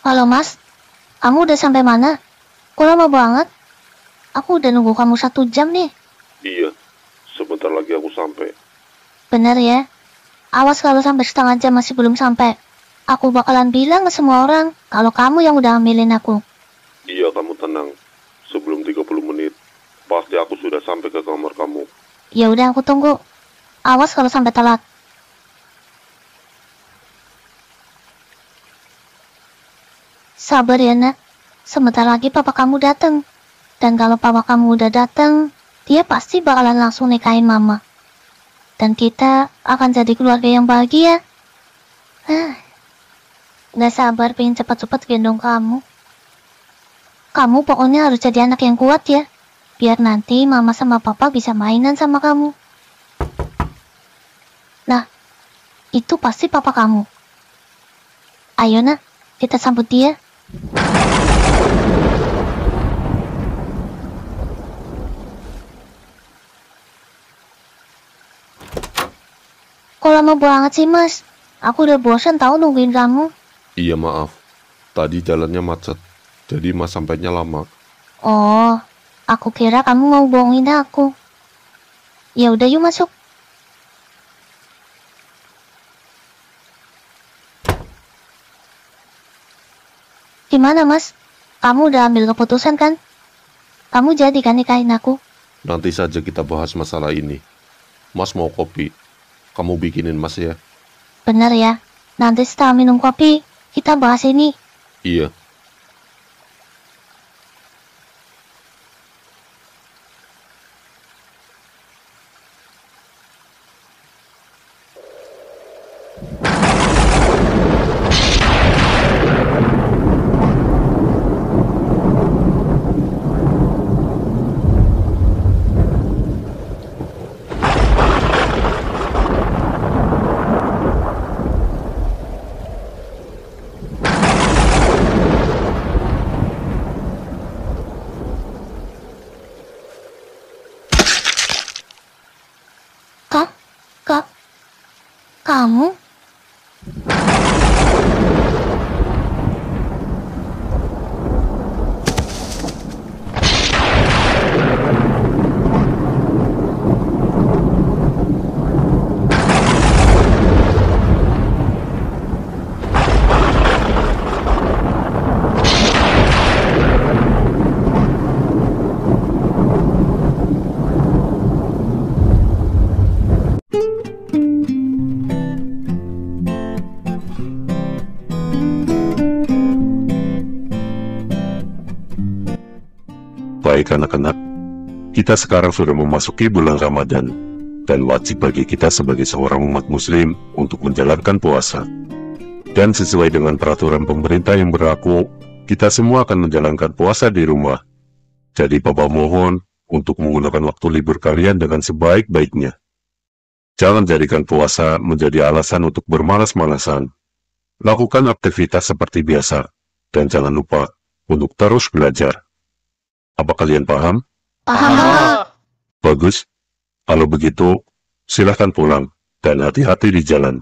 Halo Mas, kamu udah sampai mana? Kok lama banget? Aku udah nunggu kamu 1 jam nih. Iya, sebentar lagi aku sampai. Bener ya? Awas kalau sampai setengah jam masih belum sampai. Aku bakalan bilang ke semua orang kalau kamu yang udah ambilin aku. Iya, kamu tenang. Sebelum 30 menit, pasti aku sudah sampai ke kamar kamu. Ya udah aku tunggu. Awas kalau sampai telat. Sabar ya nak. Sebentar lagi papa kamu datang. Dan kalau papa kamu udah datang, dia pasti bakalan langsung nikahin mama. Dan kita akan jadi keluarga yang bahagia. Gak sabar pengen cepat-cepat gendong kamu. Kamu pokoknya harus jadi anak yang kuat ya. Biar nanti mama sama papa bisa mainan sama kamu. Nah, itu pasti papa kamu. Ayo nak, kita sambut dia. Kok lama banget sih mas? Aku udah bosan tahu nungguin kamu. Iya, maaf. Tadi jalannya macet, jadi mas sampainya lama. Oh, aku kira kamu mau bohongin aku. Ya udah yuk masuk. Gimana mas? Kamu udah ambil keputusan kan? Kamu jadi kan nikahin aku? Nanti saja kita bahas masalah ini. Mas mau kopi? Kamu bikinin mas ya? Bener ya, nanti setelah minum kopi, kita bahas ini. Iya. Kamu? Baik anak-anak, kita sekarang sudah memasuki bulan Ramadan, dan wajib bagi kita sebagai seorang umat muslim untuk menjalankan puasa. Dan sesuai dengan peraturan pemerintah yang berlaku, kita semua akan menjalankan puasa di rumah. Jadi Papa mohon untuk menggunakan waktu libur kalian dengan sebaik-baiknya. Jangan jadikan puasa menjadi alasan untuk bermalas-malasan. Lakukan aktivitas seperti biasa, dan jangan lupa untuk terus belajar. Apa kalian paham? Paham. Bagus. Kalau begitu, silahkan pulang, dan hati-hati di jalan.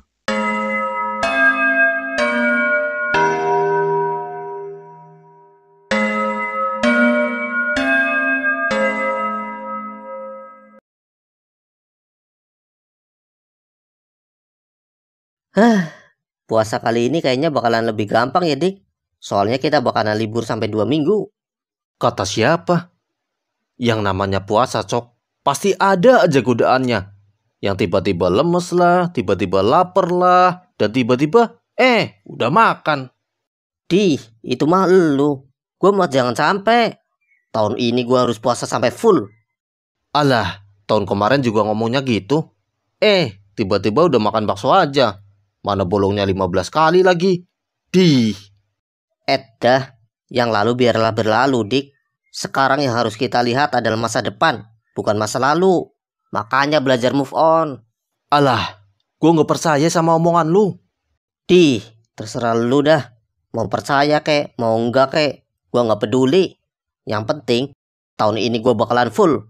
Puasa kali ini kayaknya bakalan lebih gampang ya, Dik. Soalnya kita bakalan libur sampai 2 minggu. Kata siapa? Yang namanya puasa, Cok. Pasti ada aja godaannya. Yang tiba-tiba lemes lah, tiba-tiba lapar lah, dan tiba-tiba, udah makan. Itu mah lu. Gue mau jangan sampai. Tahun ini gue harus puasa sampai full. Alah, tahun kemarin juga ngomongnya gitu. Tiba-tiba udah makan bakso aja. Mana bolongnya 15 kali lagi. Dah, yang lalu biarlah berlalu, Dik. Sekarang yang harus kita lihat adalah masa depan, bukan masa lalu. Makanya belajar move on. Alah, gue gak percaya sama omongan lu. Terserah lu dah. Mau percaya kek, mau enggak kek, gue gak peduli. Yang penting, tahun ini gue bakalan full.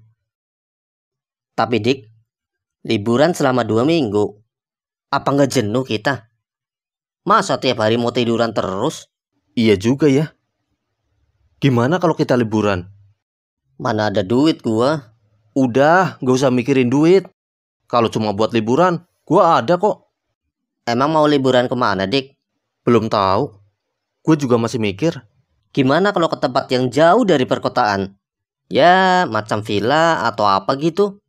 Tapi Dik, liburan selama 2 minggu. Apa nggak jenuh kita? Masa tiap hari mau tiduran terus? Iya juga ya. Gimana kalau kita liburan? Mana ada duit gua. Udah, gak usah mikirin duit. Kalau cuma buat liburan, gua ada kok. Emang mau liburan kemana, Dik? Belum tahu. Gue juga masih mikir. Gimana kalau ke tempat yang jauh dari perkotaan? Ya, macam villa atau apa gitu.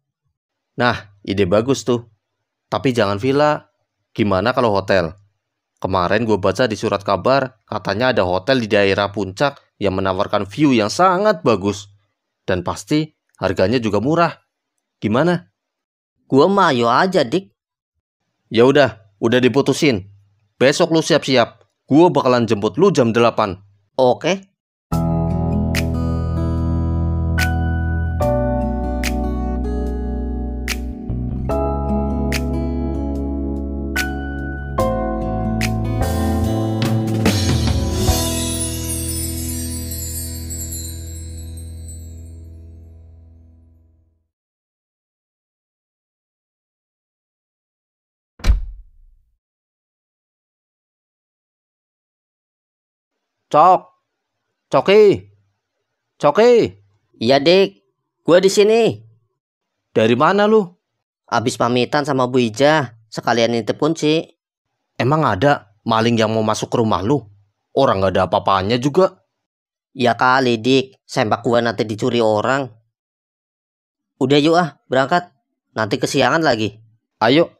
Nah, ide bagus tuh. Tapi jangan villa. Gimana kalau hotel? Kemarin gue baca di surat kabar, katanya ada hotel di daerah puncak yang menawarkan view yang sangat bagus. Dan pasti harganya juga murah. Gimana? Gua mah ayo aja, Dik. Ya udah diputusin. Besok lu siap-siap. Gue bakalan jemput lu jam 8. Oke. Cok. Coki. Coki. Iya, Dik. Gua di sini. Dari mana lu? Abis pamitan sama Bu Ija, sekalian nitip kunci. Emang ada maling yang mau masuk ke rumah lu? Orang gak ada apa-apanya juga. Ya kali, Dik. Sempak gua nanti dicuri orang. Udah yuk berangkat. Nanti kesiangan lagi. Ayo.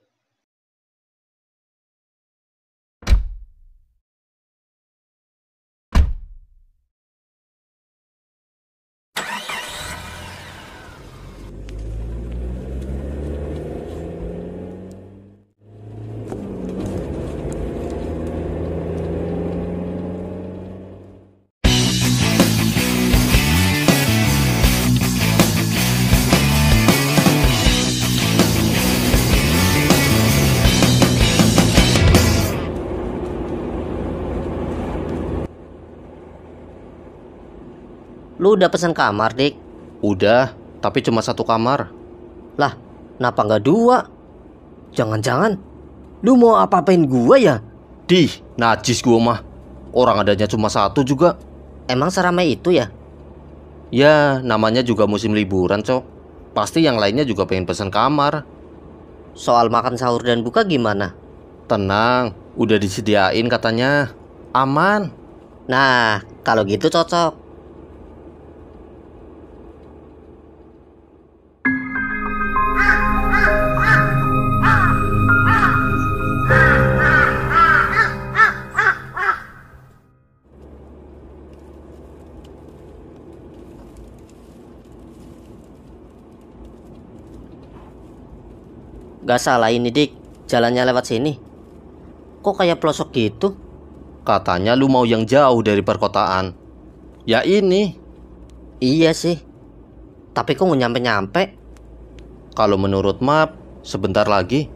Lu udah pesan kamar, Dik? Udah, tapi cuma 1 kamar. Lah, kenapa nggak 2? Jangan-jangan lu mau apa-apain gua ya? Dih, najis gua mah. Orang adanya cuma 1 juga. Emang seramai itu ya? Ya, namanya juga musim liburan, Cok. Pasti yang lainnya juga pengen pesan kamar. Soal makan sahur dan buka gimana? Tenang, udah disediain katanya. Aman. Nah, kalau gitu cocok. Gak salah ini, Dik. Jalannya lewat sini. Kok kayak pelosok gitu? Katanya lu mau yang jauh dari perkotaan. Ya ini. Iya sih. Tapi kok nggak nyampe-nyampe? Kalau menurut map, sebentar lagi.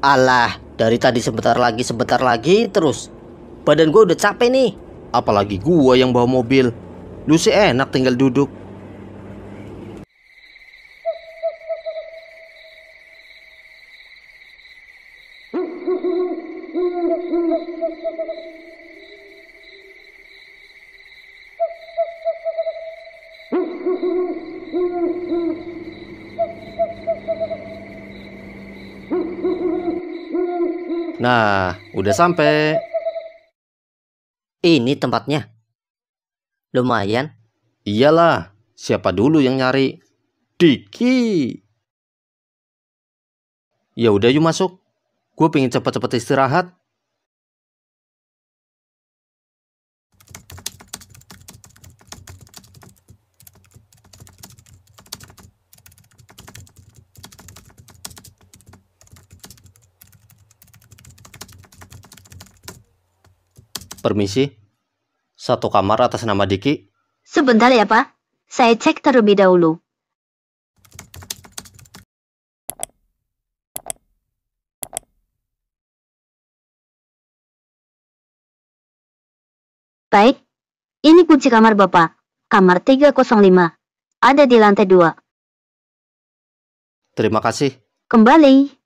Alah, dari tadi sebentar lagi terus. Badan gue udah capek nih. Apalagi gua yang bawa mobil. Lu sih enak tinggal duduk. Nah, udah sampai. Ini tempatnya. Lumayan. Iyalah, siapa dulu yang nyari? Diki. Ya udah yuk masuk. Gue pengen cepet-cepet istirahat. Permisi. 1 kamar atas nama Diki. Sebentar ya, Pak. Saya cek terlebih dahulu. Baik, ini kunci kamar Bapak. Kamar 305. Ada di lantai 2. Terima kasih. Kembali.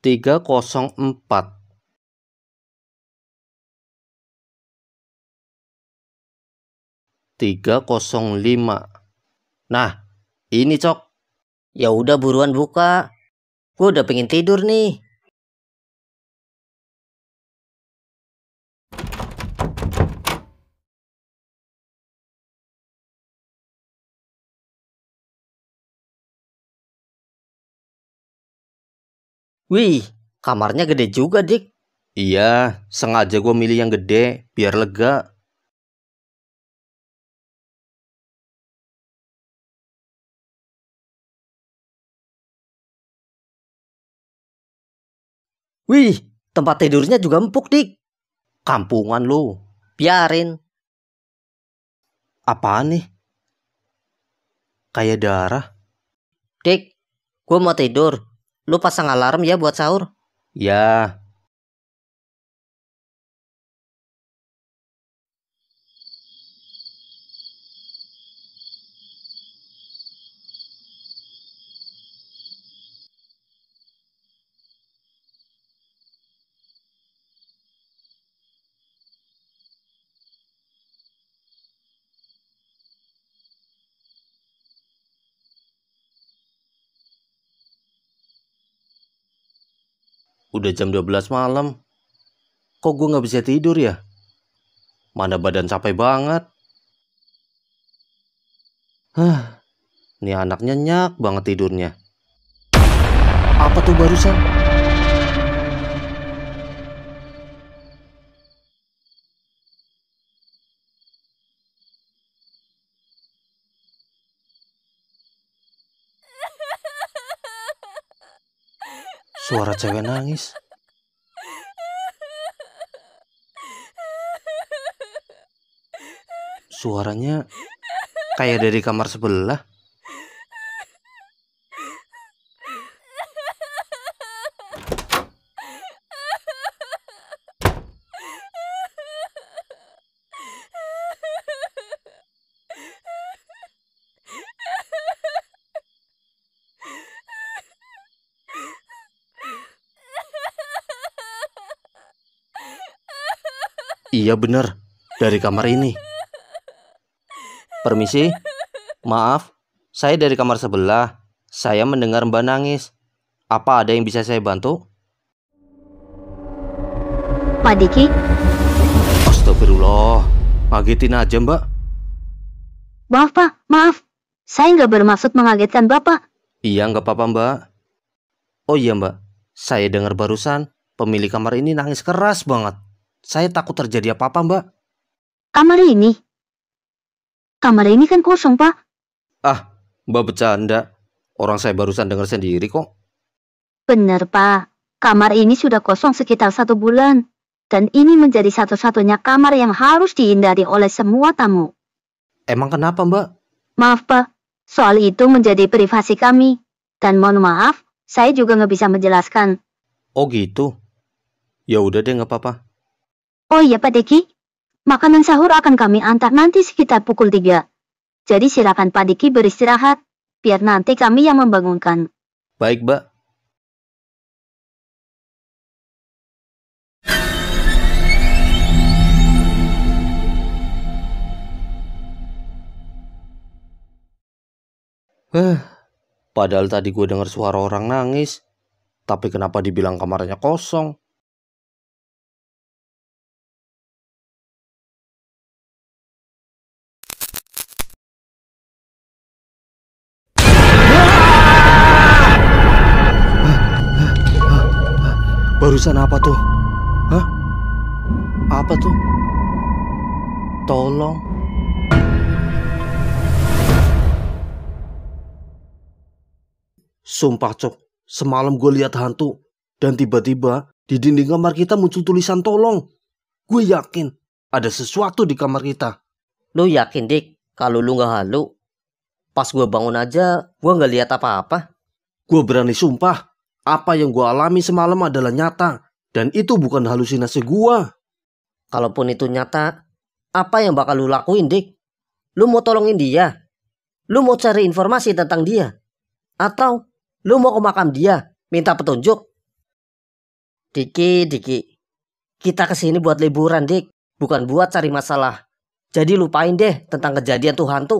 304. 305. Nah, ini Cok. Ya udah buruan buka. Gue udah pengen tidur nih. Wih, kamarnya gede juga, Dik. Iya, sengaja gue milih yang gede biar lega. Wih, tempat tidurnya juga empuk, Dik. Kampungan lu. Biarin. Apaan nih? Kayak darah. Dik, gue mau tidur. Lu pasang alarm ya buat sahur. Ya. Udah jam 12 malam. Kok gue gak bisa tidur ya? Mana badan capek banget. Nih anak nyenyak banget tidurnya. Apa tuh barusan? Suara cewek nangis. Suaranya kayak dari kamar sebelah. Iya bener, dari kamar ini. Permisi, maaf, saya dari kamar sebelah. Saya mendengar Mbak nangis. Apa ada yang bisa saya bantu? Pak Diki, Astagfirullah, ngagetin aja Mbak. maaf Pak, maaf. Saya nggak bermaksud mengagetkan Bapak. Iya nggak apa-apa Mbak. Oh iya Mbak, saya dengar barusan pemilik kamar ini nangis keras banget. Saya takut terjadi apa-apa Mbak. Kamar ini? Kamar ini kan kosong, Pak. Ah, Mbak bercanda. Orang saya barusan dengar sendiri kok. Benar, Pak. Kamar ini sudah kosong sekitar 1 bulan. Dan ini menjadi satu-satunya kamar yang harus dihindari oleh semua tamu. Emang kenapa Mbak? Maaf, Pak. Soal itu menjadi privasi kami. Dan mohon maaf, saya juga nggak bisa menjelaskan. Oh gitu. Ya udah deh nggak apa-apa. Oh iya, Pak Diki. Makanan sahur akan kami antar nanti sekitar pukul 3. Jadi silakan Pak Diki beristirahat. Biar nanti kami yang membangunkan. Baik Mbak. Padahal tadi gue dengar suara orang nangis. Tapi kenapa dibilang kamarnya kosong? Barusan apa tuh? Hah? Apa tuh? Tolong. Sumpah Cok, semalam gue lihat hantu. Dan tiba-tiba di dinding kamar kita muncul tulisan tolong. Gue yakin ada sesuatu di kamar kita. Lu yakin, Dik? Kalau lu nggak halu? Pas gue bangun aja, gue nggak lihat apa-apa. Gue berani sumpah, apa yang gue alami semalam adalah nyata. Dan itu bukan halusinasi gue. Kalaupun itu nyata, apa yang bakal lu lakuin, Dik? Lu mau tolongin dia? Lu mau cari informasi tentang dia? Atau lu mau ke makam dia, minta petunjuk? Diki. Kita kesini buat liburan, Dik. Bukan buat cari masalah. Jadi lupain deh tentang kejadian tuh hantu.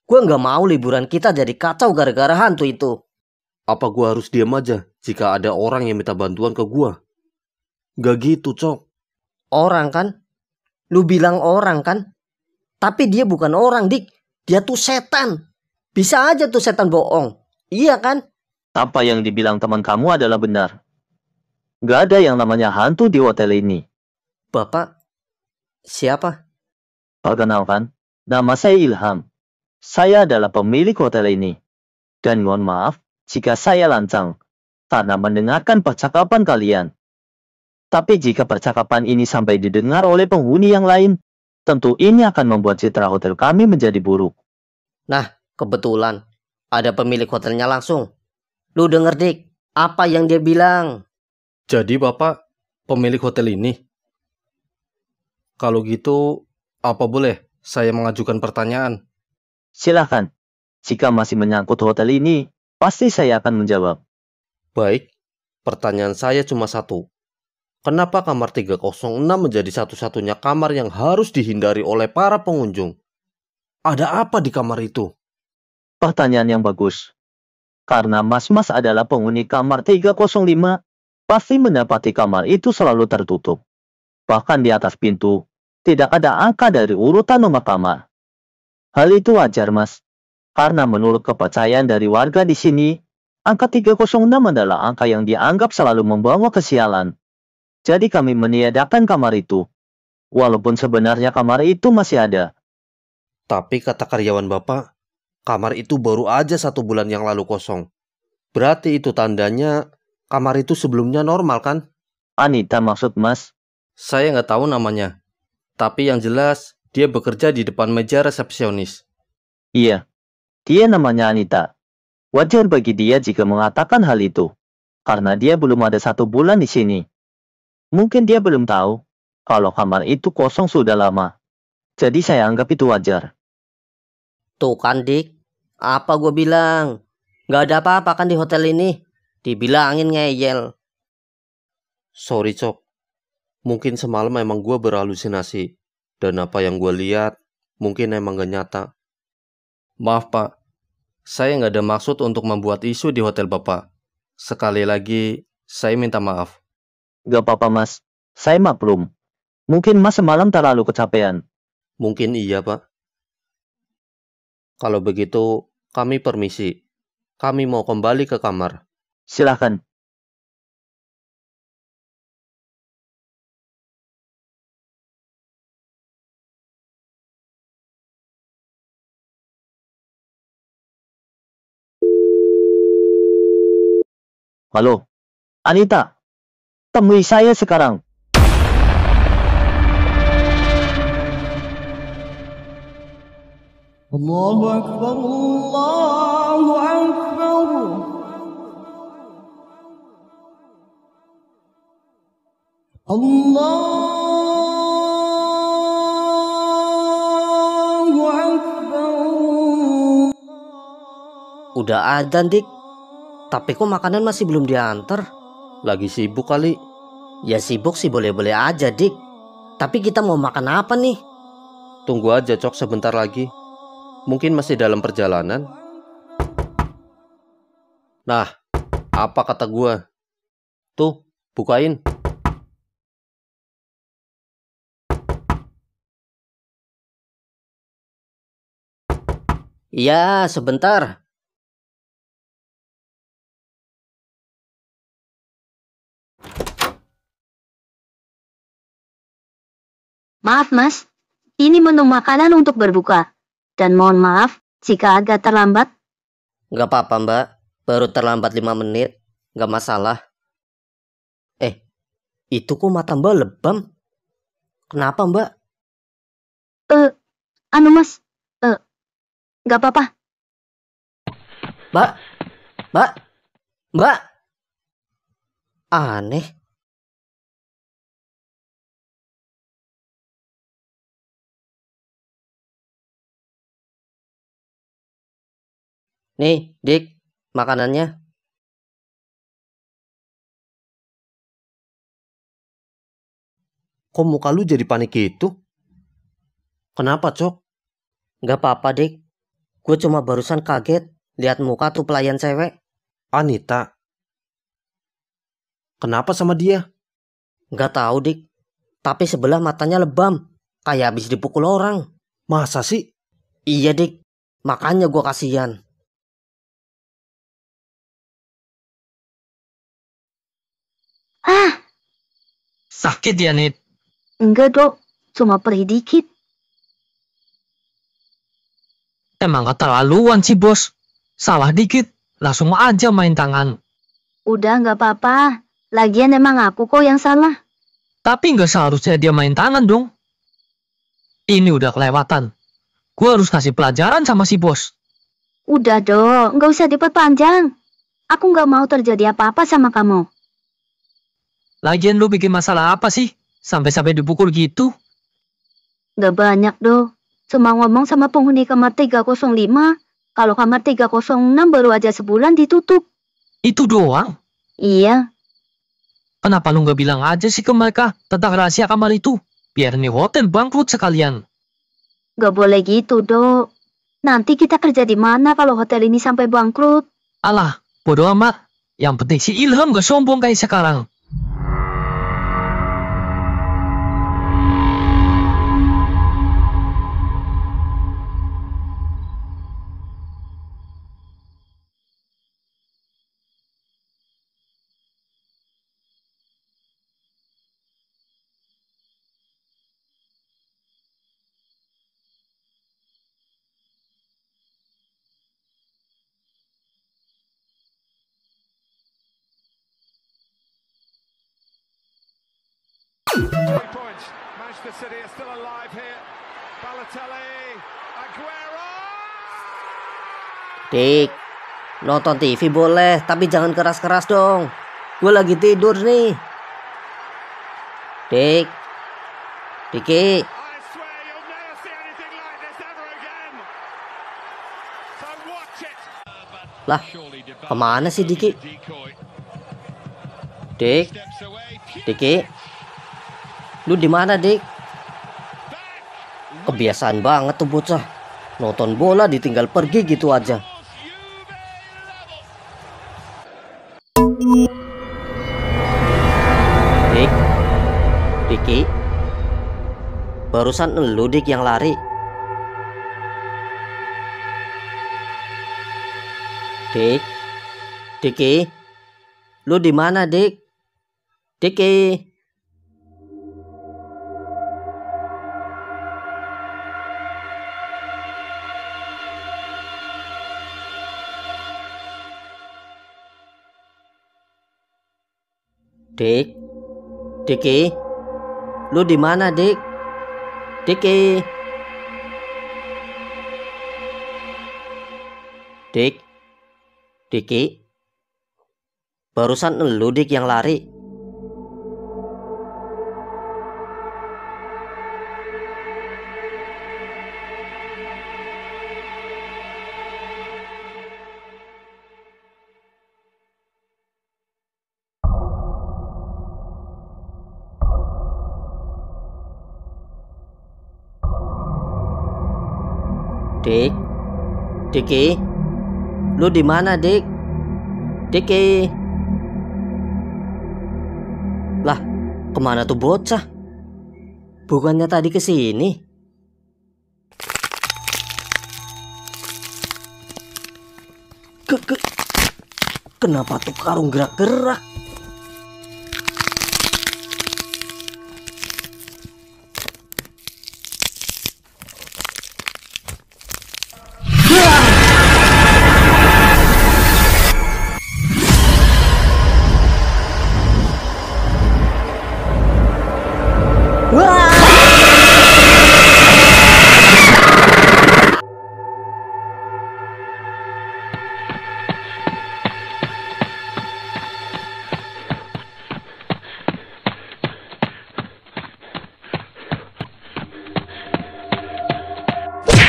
Gue nggak mau liburan kita jadi kacau gara-gara hantu itu. Apa gua harus diam aja jika ada orang yang minta bantuan ke gua? Gak gitu, Cok. Orang kan? Lu bilang orang kan? Tapi dia bukan orang, Dik. Dia tuh setan. Bisa aja tuh setan bohong. Iya kan? Apa yang dibilang teman kamu adalah benar. Gak ada yang namanya hantu di hotel ini. Bapak, siapa? Perkenalkan, nama saya Ilham. Saya adalah pemilik hotel ini. Dan mohon maaf jika saya lancang karena mendengarkan percakapan kalian. Tapi jika percakapan ini sampai didengar oleh penghuni yang lain, tentu ini akan membuat citra hotel kami menjadi buruk. Nah, kebetulan ada pemilik hotelnya langsung. Lu denger, Dik, apa yang dia bilang? Jadi Bapak pemilik hotel ini? Kalau gitu, apa boleh saya mengajukan pertanyaan? Silahkan. Jika masih menyangkut hotel ini, pasti saya akan menjawab. Baik, pertanyaan saya cuma satu. Kenapa kamar 306 menjadi satu-satunya kamar yang harus dihindari oleh para pengunjung? Ada apa di kamar itu? Pertanyaan yang bagus. Karena mas-mas adalah penghuni kamar 305, pasti mendapati kamar itu selalu tertutup. Bahkan di atas pintu, tidak ada angka dari urutan nomor kamar. Hal itu wajar, Mas. Karena menurut kepercayaan dari warga di sini, angka 306 adalah angka yang dianggap selalu membawa kesialan. Jadi kami meniadakan kamar itu. Walaupun sebenarnya kamar itu masih ada. Tapi kata karyawan Bapak, kamar itu baru aja 1 bulan yang lalu kosong. Berarti itu tandanya kamar itu sebelumnya normal kan? Anita maksud Mas? Saya nggak tahu namanya. Tapi yang jelas, dia bekerja di depan meja resepsionis. Iya, dia namanya Anita. Wajar bagi dia jika mengatakan hal itu. Karena dia belum ada 1 bulan di sini. Mungkin dia belum tahu kalau kamar itu kosong sudah lama. Jadi saya anggap itu wajar. Tuh kan, Dik. Apa gue bilang? Gak ada apa-apa kan di hotel ini? Dibilangin ngeyel. Sorry, Cok. Mungkin semalam emang gue berhalusinasi. Dan apa yang gue lihat, mungkin emang gak nyata. Maaf, Pak. Saya nggak ada maksud untuk membuat isu di hotel Bapak. Sekali lagi, saya minta maaf. Gak apa-apa Mas, saya maklum. Mungkin Mas semalam terlalu kecapean. Mungkin iya, Pak. Kalau begitu, kami permisi. Kami mau kembali ke kamar. Silahkan. Halo, Anita. Temui saya sekarang. Allahu Akbar, Allahu Akbar. Allahu Akbar. Udah adzan, Dik. Tapi kok makanan masih belum diantar? Lagi sibuk kali. Ya sibuk sih boleh-boleh aja, Dik. Tapi kita mau makan apa nih? Tunggu aja, Cok, sebentar lagi. Mungkin masih dalam perjalanan. Nah, apa kata gua? Tuh, bukain. Iya, sebentar. Maaf mas, ini menu makanan untuk berbuka. Dan mohon maaf jika agak terlambat. Gak apa-apa, Mbak. Baru terlambat 5 menit. Gak masalah. Itu kok mata Mbak lebam? Kenapa, Mbak? Anu mas, gak apa-apa. Mbak? Mbak? Mbak? Aneh. Nih, Dik, makanannya. Kok muka lu jadi panik gitu? Kenapa, Cok? Nggak apa-apa, Dik. Gue cuma barusan kaget lihat muka tuh pelayan cewek. Anita. Kenapa sama dia? Nggak tahu, Dik. Tapi sebelah matanya lebam. Kayak habis dipukul orang. Masa sih? Iya, Dik. Makanya gue kasihan. Sakit ya, Nit? Enggak, Dok. Cuma perih dikit. Emang keterlaluan sih, Bos. Salah dikit, langsung aja main tangan. Udah nggak apa-apa. Lagian emang aku kok yang salah. Tapi nggak seharusnya dia main tangan dong. Ini udah kelewatan. Gue harus kasih pelajaran sama si Bos. Udah, Dok. Nggak usah diperpanjang. Aku nggak mau terjadi apa-apa sama kamu. Lagian lu bikin masalah apa sih? Sampai-sampai dipukul gitu? Nggak banyak, Dok. Cuma ngomong sama penghuni kamar 305. Kalau kamar 306 baru aja sebulan ditutup. Itu doang? Iya. Kenapa lu nggak bilang aja sih ke mereka tentang rahasia kamar itu? Biar nih hotel bangkrut sekalian. Nggak boleh gitu, Dok. Nanti kita kerja di mana kalau hotel ini sampai bangkrut? Alah, bodo amat. Yang penting si Ilham gak sombong kayak sekarang. Manchester City are still alive here. Balotelli, Aguero. Dik, nonton TV boleh, tapi jangan keras-keras dong. Gue lagi tidur nih. Dik, Diki. I swear you'll never see anything like this ever again. So watch it. Lah, kemana sih Diki? Dik, Diki. Lu di mana, Dik? Kebiasaan banget tuh bocah. Nonton bola ditinggal pergi gitu aja. Dik, Diki. Barusan elu, Dik, yang lari. Dik, Diki. Lu di mana, Dik? Diki. Dik, Diki, lu di mana, Dik? Diki, Dik, Diki, barusan elu, Dik, yang lari. Dik, Diki, lu di mana, Dik? Diki. Lah, kemana tuh bocah? Bukannya tadi ke sini? Kenapa tuh karung gerak-gerak?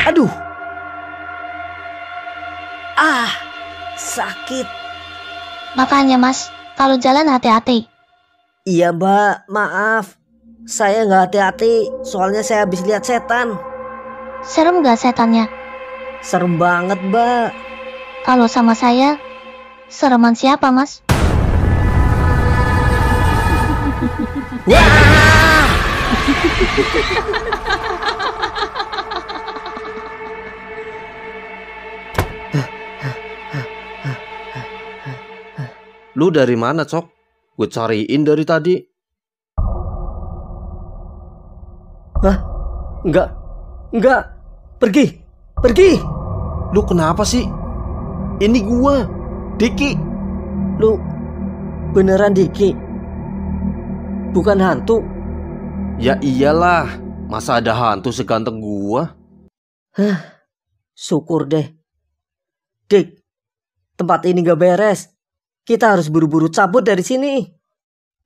Aduh. Sakit. Makanya, Mas, kalau jalan hati-hati. Iya, Mbak, maaf. Saya nggak hati-hati, soalnya saya habis lihat setan. Serem gak setannya? Serem banget, Mbak. Kalau sama saya, sereman siapa, Mas? Lu dari mana, Cok? Gue cariin dari tadi. Hah? Enggak. Pergi. Lu kenapa sih? Ini gua, Diki. Lu beneran Diki? Bukan hantu? Ya iyalah, masa ada hantu seganteng gua? Syukur deh. Dik, tempat ini gak beres. Kita harus buru-buru cabut dari sini.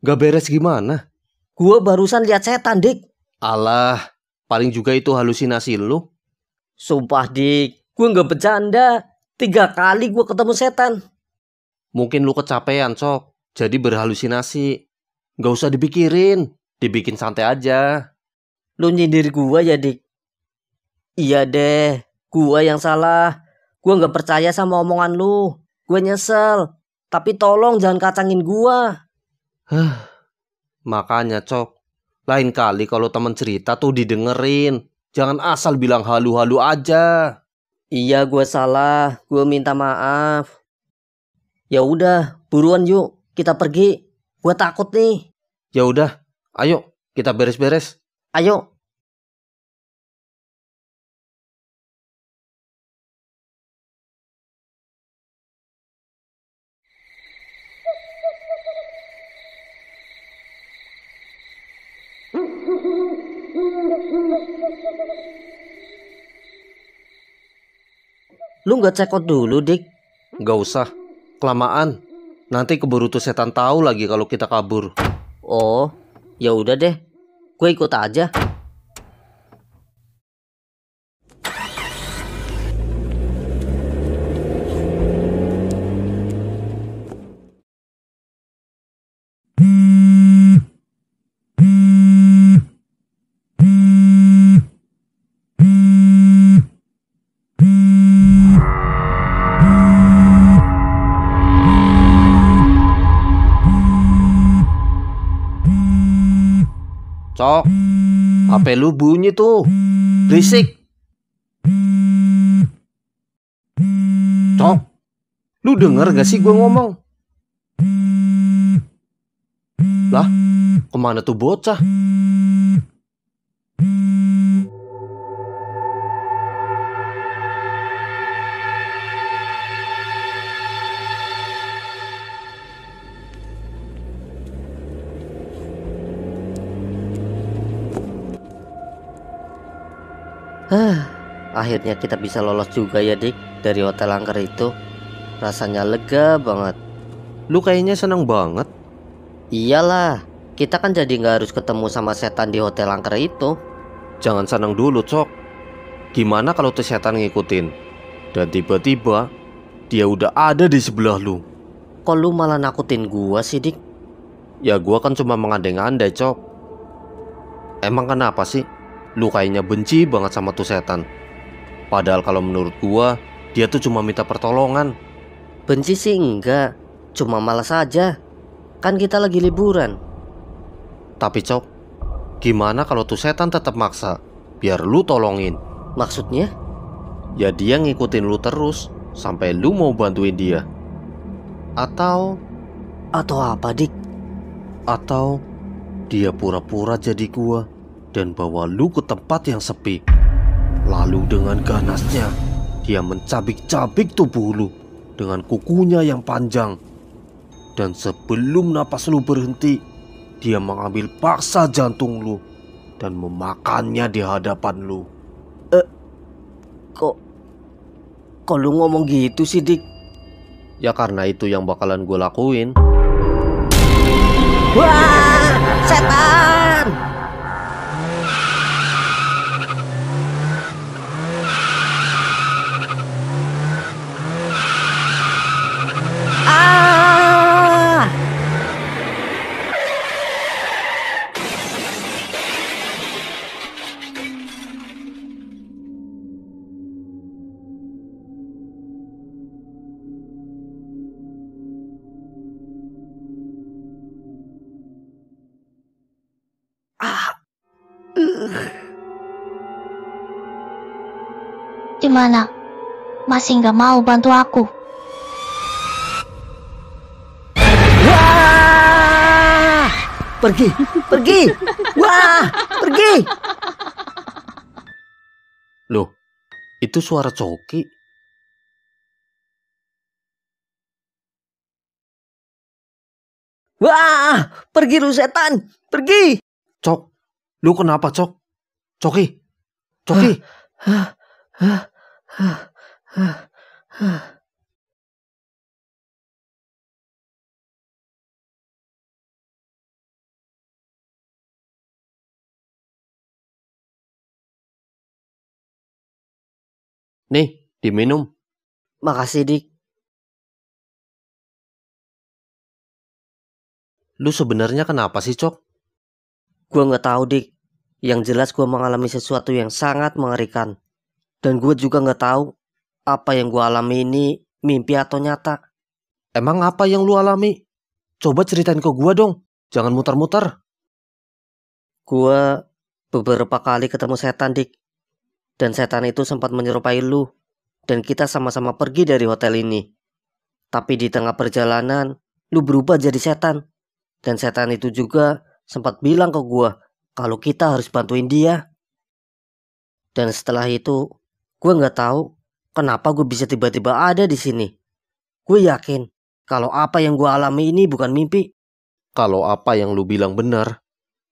Gak beres gimana? Gua barusan lihat setan, Dik. Alah, paling juga itu halusinasi lu. Sumpah, Dik, gue gak bercanda. 3 kali gue ketemu setan. Mungkin lu kecapean, Cok. Jadi berhalusinasi. Gak usah dipikirin, dibikin santai aja. Lu nyindir gue ya, Dik? Iya deh, gue yang salah. Gue gak percaya sama omongan lu. Gue nyesel. Tapi tolong jangan kacangin gue. Makanya, Cok. Lain kali kalau temen cerita tuh didengerin. Jangan asal bilang halu-halu aja. Iya, gue salah. Gue minta maaf. Ya udah, buruan yuk. Kita pergi. Gue takut nih. Ya udah, ayo kita beres-beres. Ayo. Lu gak cekot dulu, Dik? Gak usah, kelamaan. Nanti keburu tuh setan tahu lagi kalau kita kabur. Oh, ya udah deh. Gue ikut aja. Cok, HP lu bunyi tuh. Berisik. Cok, lu denger gak sih gue ngomong? Lah, kemana tuh bocah? Akhirnya kita bisa lolos juga ya, Dik, dari hotel angker itu. Rasanya lega banget. Lu kayaknya seneng banget. Iyalah, kita kan jadi gak harus ketemu sama setan di hotel angker itu. Jangan seneng dulu, Cok. Gimana kalau tuh setan ngikutin dan tiba-tiba dia udah ada di sebelah lu? Kok lu malah nakutin gua sih, Dik? Ya gua kan cuma mengandai-andai, Cok. Emang kenapa sih? Lu kayaknya benci banget sama tuh setan. Padahal kalau menurut gua, dia tuh cuma minta pertolongan. Benci sih enggak, cuma malas aja. Kan kita lagi liburan. Tapi, Cok, gimana kalau tuh setan tetap maksa biar lu tolongin? Maksudnya? Ya dia ngikutin lu terus sampai lu mau bantuin dia. Atau apa, Dik? Atau dia pura-pura jadi gua dan bawa lu ke tempat yang sepi. Lalu dengan ganasnya dia mencabik-cabik tubuh lu dengan kukunya yang panjang. Dan sebelum napas lu berhenti, dia mengambil paksa jantung lu dan memakannya di hadapan lu. Kok lu ngomong gitu sih, Dik? Ya karena itu yang bakalan gue lakuin. Wah, setan! Gimana? Masih nggak mau bantu aku? Wah! Pergi! Wah! Pergi! Loh, itu suara Coki. Wah! Pergi lu setan! Pergi! Cok, lu kenapa, Cok? Coki. Nih, diminum. Makasih, Dik. Lu sebenarnya kenapa sih, Cok? Gue nggak tahu, Dik. Yang jelas gue mengalami sesuatu yang sangat mengerikan. Dan gue juga nggak tahu apa yang gue alami ini mimpi atau nyata. Emang apa yang lu alami? Coba ceritain ke gua dong. Jangan muter-muter. Gue beberapa kali ketemu setan, Dik. Dan setan itu sempat menyerupai lu. Dan kita sama-sama pergi dari hotel ini. Tapi di tengah perjalanan, lu berubah jadi setan. Dan setan itu juga sempat bilang ke gue kalau kita harus bantuin dia. Dan setelah itu, gue nggak tahu kenapa gue bisa tiba-tiba ada di sini. Gue yakin kalau apa yang gue alami ini bukan mimpi. Kalau apa yang lu bilang benar,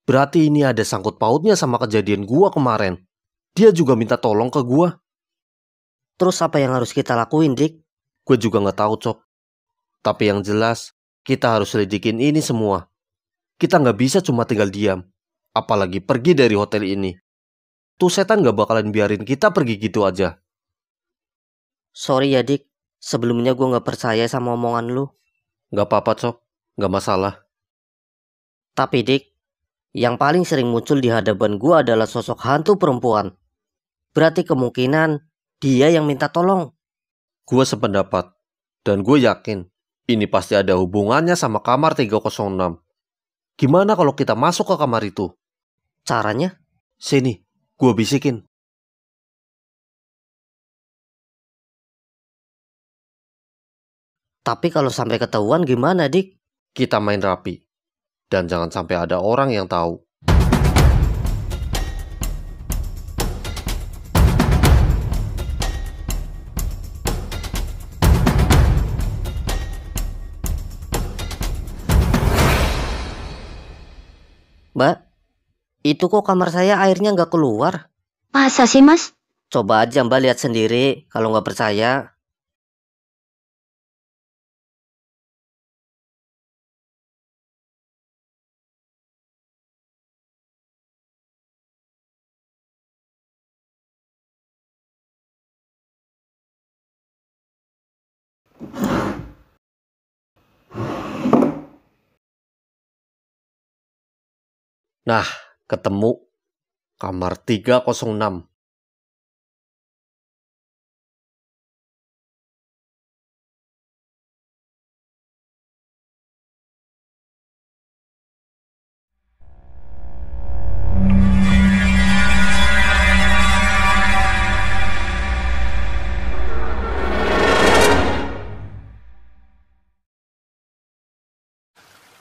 berarti ini ada sangkut pautnya sama kejadian gua kemarin. Dia juga minta tolong ke gua. Terus apa yang harus kita lakuin, Dik? Gue juga nggak tahu, Cok. Tapi yang jelas, kita harus selidikin ini semua. Kita nggak bisa cuma tinggal diam. Apalagi pergi dari hotel ini. Tuh setan nggak bakalan biarin kita pergi gitu aja. Sorry ya, Dik. Sebelumnya gue nggak percaya sama omongan lu. Nggak apa-apa, Cok. Nggak masalah. Tapi, Dik, yang paling sering muncul di hadapan gue adalah sosok hantu perempuan. Berarti kemungkinan dia yang minta tolong. Gue sependapat. Dan gue yakin ini pasti ada hubungannya sama kamar 306. Gimana kalau kita masuk ke kamar itu? Caranya? Sini, gue bisikin. Tapi kalau sampai ketahuan gimana, Dik? Kita main rapi. Dan jangan sampai ada orang yang tahu. Mbak, itu kok kamar saya airnya nggak keluar? Masa sih, Mas? Coba aja Mbak lihat sendiri kalau nggak percaya. Nah, ketemu. Kamar 306.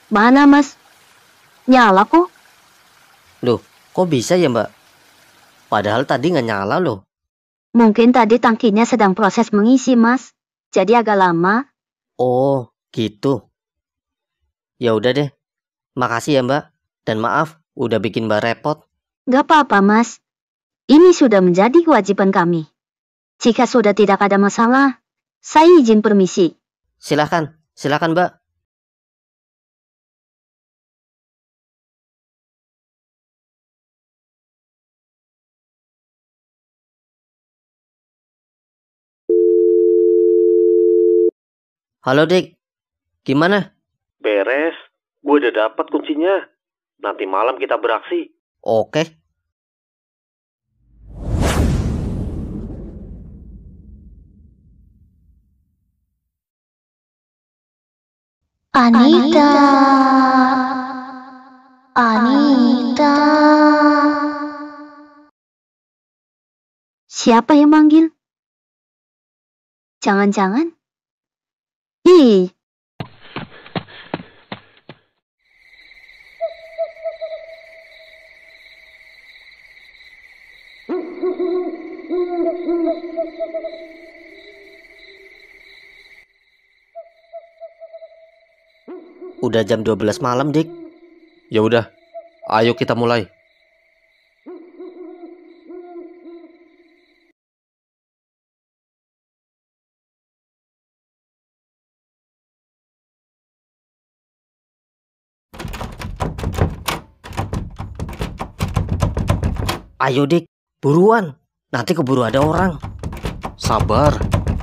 Mana, Mas? Nyala kok. Loh, kok bisa ya, Mbak? Padahal tadi nggak nyala loh. Mungkin tadi tangkinya sedang proses mengisi, Mas. Jadi agak lama. Oh, gitu. Ya udah deh. Makasih ya, Mbak. Dan maaf, udah bikin Mbak repot. Gak apa-apa, Mas. Ini sudah menjadi kewajiban kami. Jika sudah tidak ada masalah, saya izin permisi. Silakan, Mbak. Halo, Dik. Gimana? Beres. Gue udah dapat kuncinya. Nanti malam kita beraksi. Oke. Anita. Anita. Siapa yang manggil? Jangan-jangan? Ih, Udah jam 12 malam, Dik. Ya udah, ayo kita mulai. Ayo, Dik. Buruan. Nanti keburu ada orang. Sabar,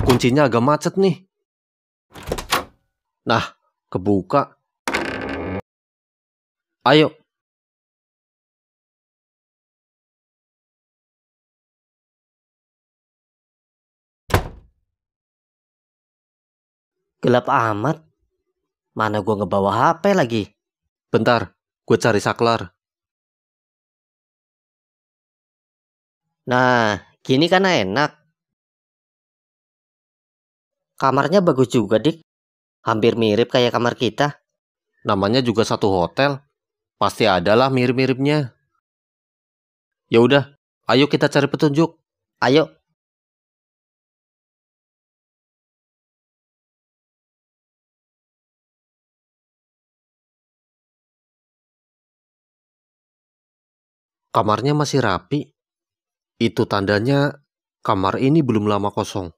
kuncinya agak macet nih. Nah, kebuka. Ayo. Gelap amat. Mana gua ngebawa HP lagi? Bentar, gue cari saklar. Nah, gini kan enak. Kamarnya bagus juga, Dik. Hampir mirip kayak kamar kita. Namanya juga satu hotel. Pasti adalah mirip-miripnya. Ya udah, ayo kita cari petunjuk. Ayo. Kamarnya masih rapi. Itu tandanya kamar ini belum lama kosong.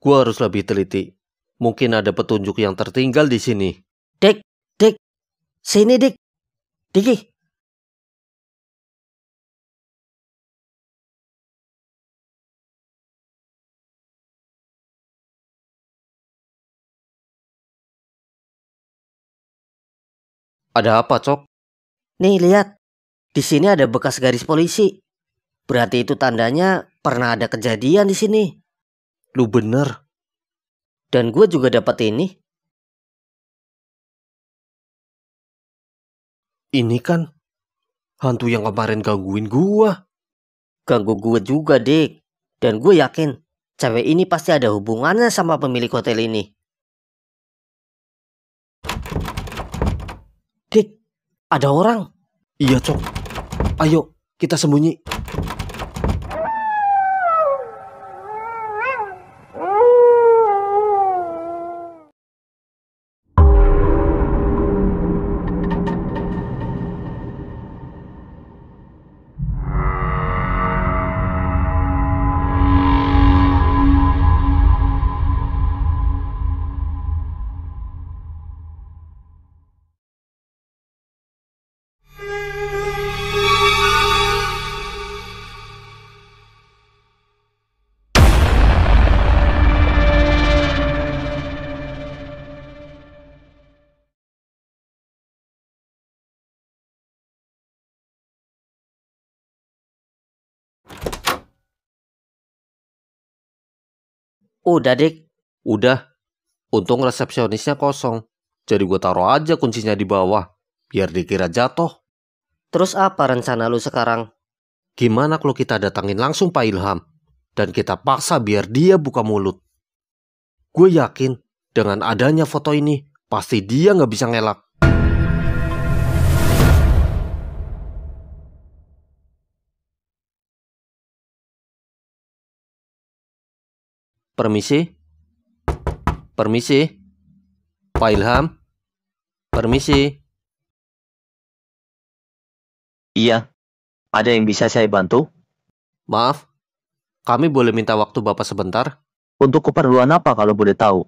Gua harus lebih teliti. Mungkin ada petunjuk yang tertinggal di sini. Dik. Sini, Dik. Diki. Ada apa, Cok? Nih, lihat. Di sini ada bekas garis polisi. Berarti itu tandanya pernah ada kejadian di sini. Lu bener. Dan gue juga dapat ini. Ini kan hantu yang kemarin gangguin gua. Ganggu gue juga, Dik. Dan gue yakin cewek ini pasti ada hubungannya sama pemilik hotel ini. Dik, ada orang. Iya, Cok. Ayo, kita sembunyi. Udah, Dik. Udah. Untung resepsionisnya kosong. Jadi gue taruh aja kuncinya di bawah. Biar dikira jatuh. Terus apa rencana lu sekarang? Gimana kalau kita datangin langsung Pak Ilham? Dan kita paksa biar dia buka mulut. Gue yakin dengan adanya foto ini, pasti dia nggak bisa ngelak. Permisi? Permisi? Pak Ilham? Permisi? Iya. Ada yang bisa saya bantu? Maaf, kami boleh minta waktu Bapak sebentar? Untuk keperluan apa kalau boleh tahu?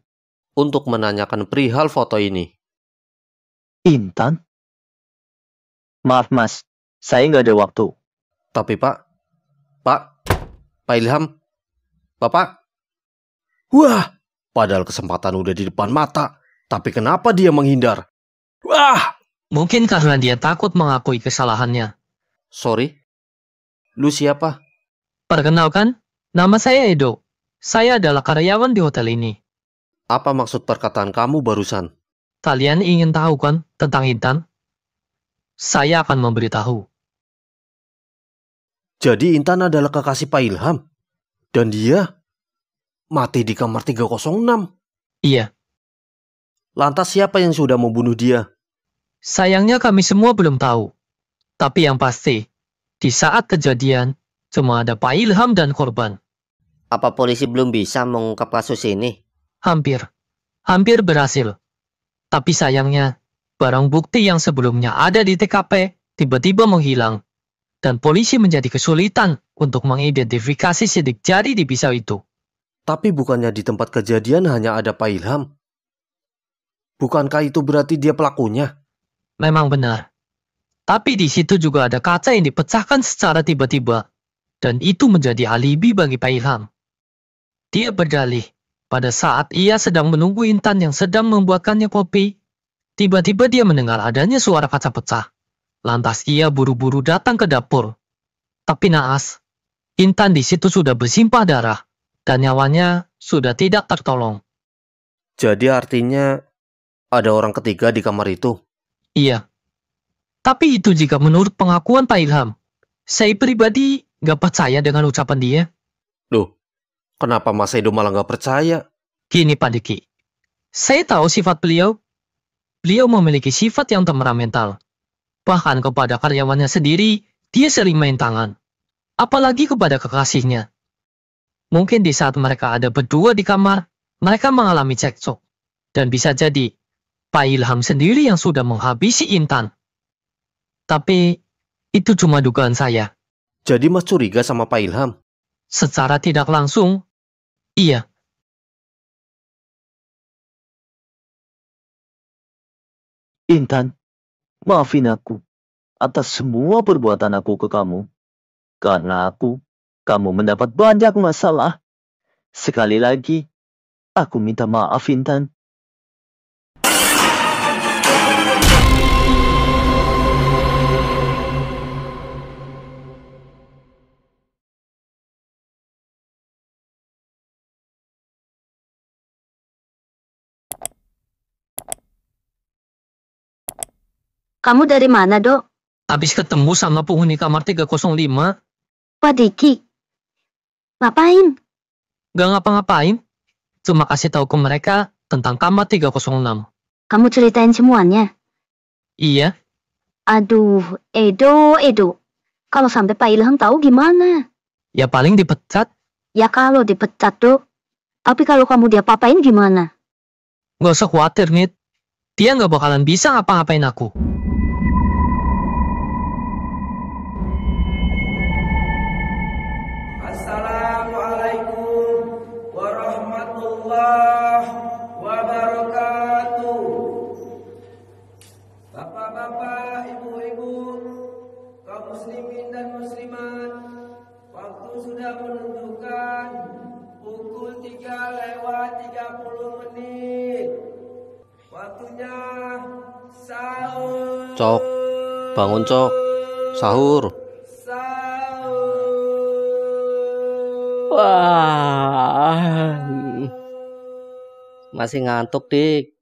Untuk menanyakan perihal foto ini. Intan? Maaf mas, saya nggak ada waktu. Tapi Pak Ilham, Bapak. Wah, padahal kesempatan udah di depan mata. Tapi kenapa dia menghindar? Wah! Mungkin karena dia takut mengakui kesalahannya. Sorry, lu siapa? Perkenalkan, nama saya Edo. Saya adalah karyawan di hotel ini. Apa maksud perkataan kamu barusan? Kalian ingin tahu kan tentang Intan? Saya akan memberitahu. Jadi Intan adalah kekasih Pak Ilham. Dan dia mati di kamar 306. Iya. Lantas siapa yang sudah membunuh dia? Sayangnya kami semua belum tahu. Tapi yang pasti, di saat kejadian, cuma ada Pak Ilham dan korban. Apa polisi belum bisa mengungkap kasus ini? Hampir berhasil. Tapi sayangnya, barang bukti yang sebelumnya ada di TKP tiba-tiba menghilang. Dan polisi menjadi kesulitan untuk mengidentifikasi sidik jari di pisau itu. Tapi bukannya di tempat kejadian hanya ada Pak Ilham? Bukankah itu berarti dia pelakunya? Memang benar. Tapi di situ juga ada kaca yang dipecahkan secara tiba-tiba. Dan itu menjadi alibi bagi Pak Ilham. Dia berdalih, pada saat ia sedang menunggu Intan yang sedang membuatkannya kopi, tiba-tiba dia mendengar adanya suara kaca pecah. Lantas ia buru-buru datang ke dapur. Tapi naas, Intan di situ sudah bersimpah darah. Dan nyawanya sudah tidak tertolong. Jadi artinya ada orang ketiga di kamar itu? Iya. Tapi itu jika menurut pengakuan Pak Ilham. Saya pribadi gak percaya dengan ucapan dia. Loh, kenapa Mas Edo malah gak percaya? Gini Pak Diki. Saya tahu sifat beliau. Beliau memiliki sifat yang temperamental. Bahkan kepada karyawannya sendiri, dia sering main tangan. Apalagi kepada kekasihnya. Mungkin di saat mereka ada berdua di kamar, mereka mengalami cekcok. Dan bisa jadi, Pak Ilham sendiri yang sudah menghabisi Intan. Tapi, itu cuma dugaan saya. Jadi Mas curiga sama Pak Ilham? Secara tidak langsung, iya. Intan, maafin aku atas semua perbuatan aku ke kamu. Karena kamu mendapat banyak masalah. Sekali lagi, aku minta maaf, Intan. Kamu dari mana, Dok? Habis ketemu sama penghuni kamar 305. Pak Diki. Ngapain? Gak ngapa-ngapain. Cuma kasih tahu ke mereka tentang kamar 306. Kamu ceritain semuanya? Iya. Aduh, Edo. Kalau sampai Pak Ilham tahu gimana? Ya paling dipecat. Ya kalau dipecat, Dok. Tapi kalau kamu diapa-apain gimana? Gak usah khawatir, Nit. Dia gak bakalan bisa ngapa-ngapain aku. Assalamualaikum warahmatullahi wabarakatuh. Bapak-bapak, ibu-ibu, kaum muslimin dan muslimat, waktu sudah menunjukkan pukul 3:30. Waktunya sahur. Cok, bangun Cok, sahur. Wah, masih ngantuk, Dik.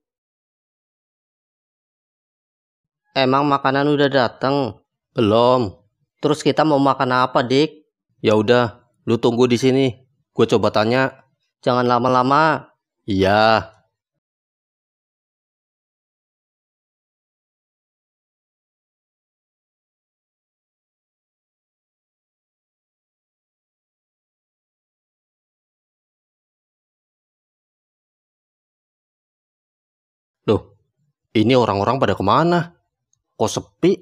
Emang makanan udah datang? Belum. Terus kita mau makan apa, Dik? Ya udah, lu tunggu di sini. Gue coba tanya. Jangan lama-lama. Iya. Loh, ini orang-orang pada kemana? Kok sepi?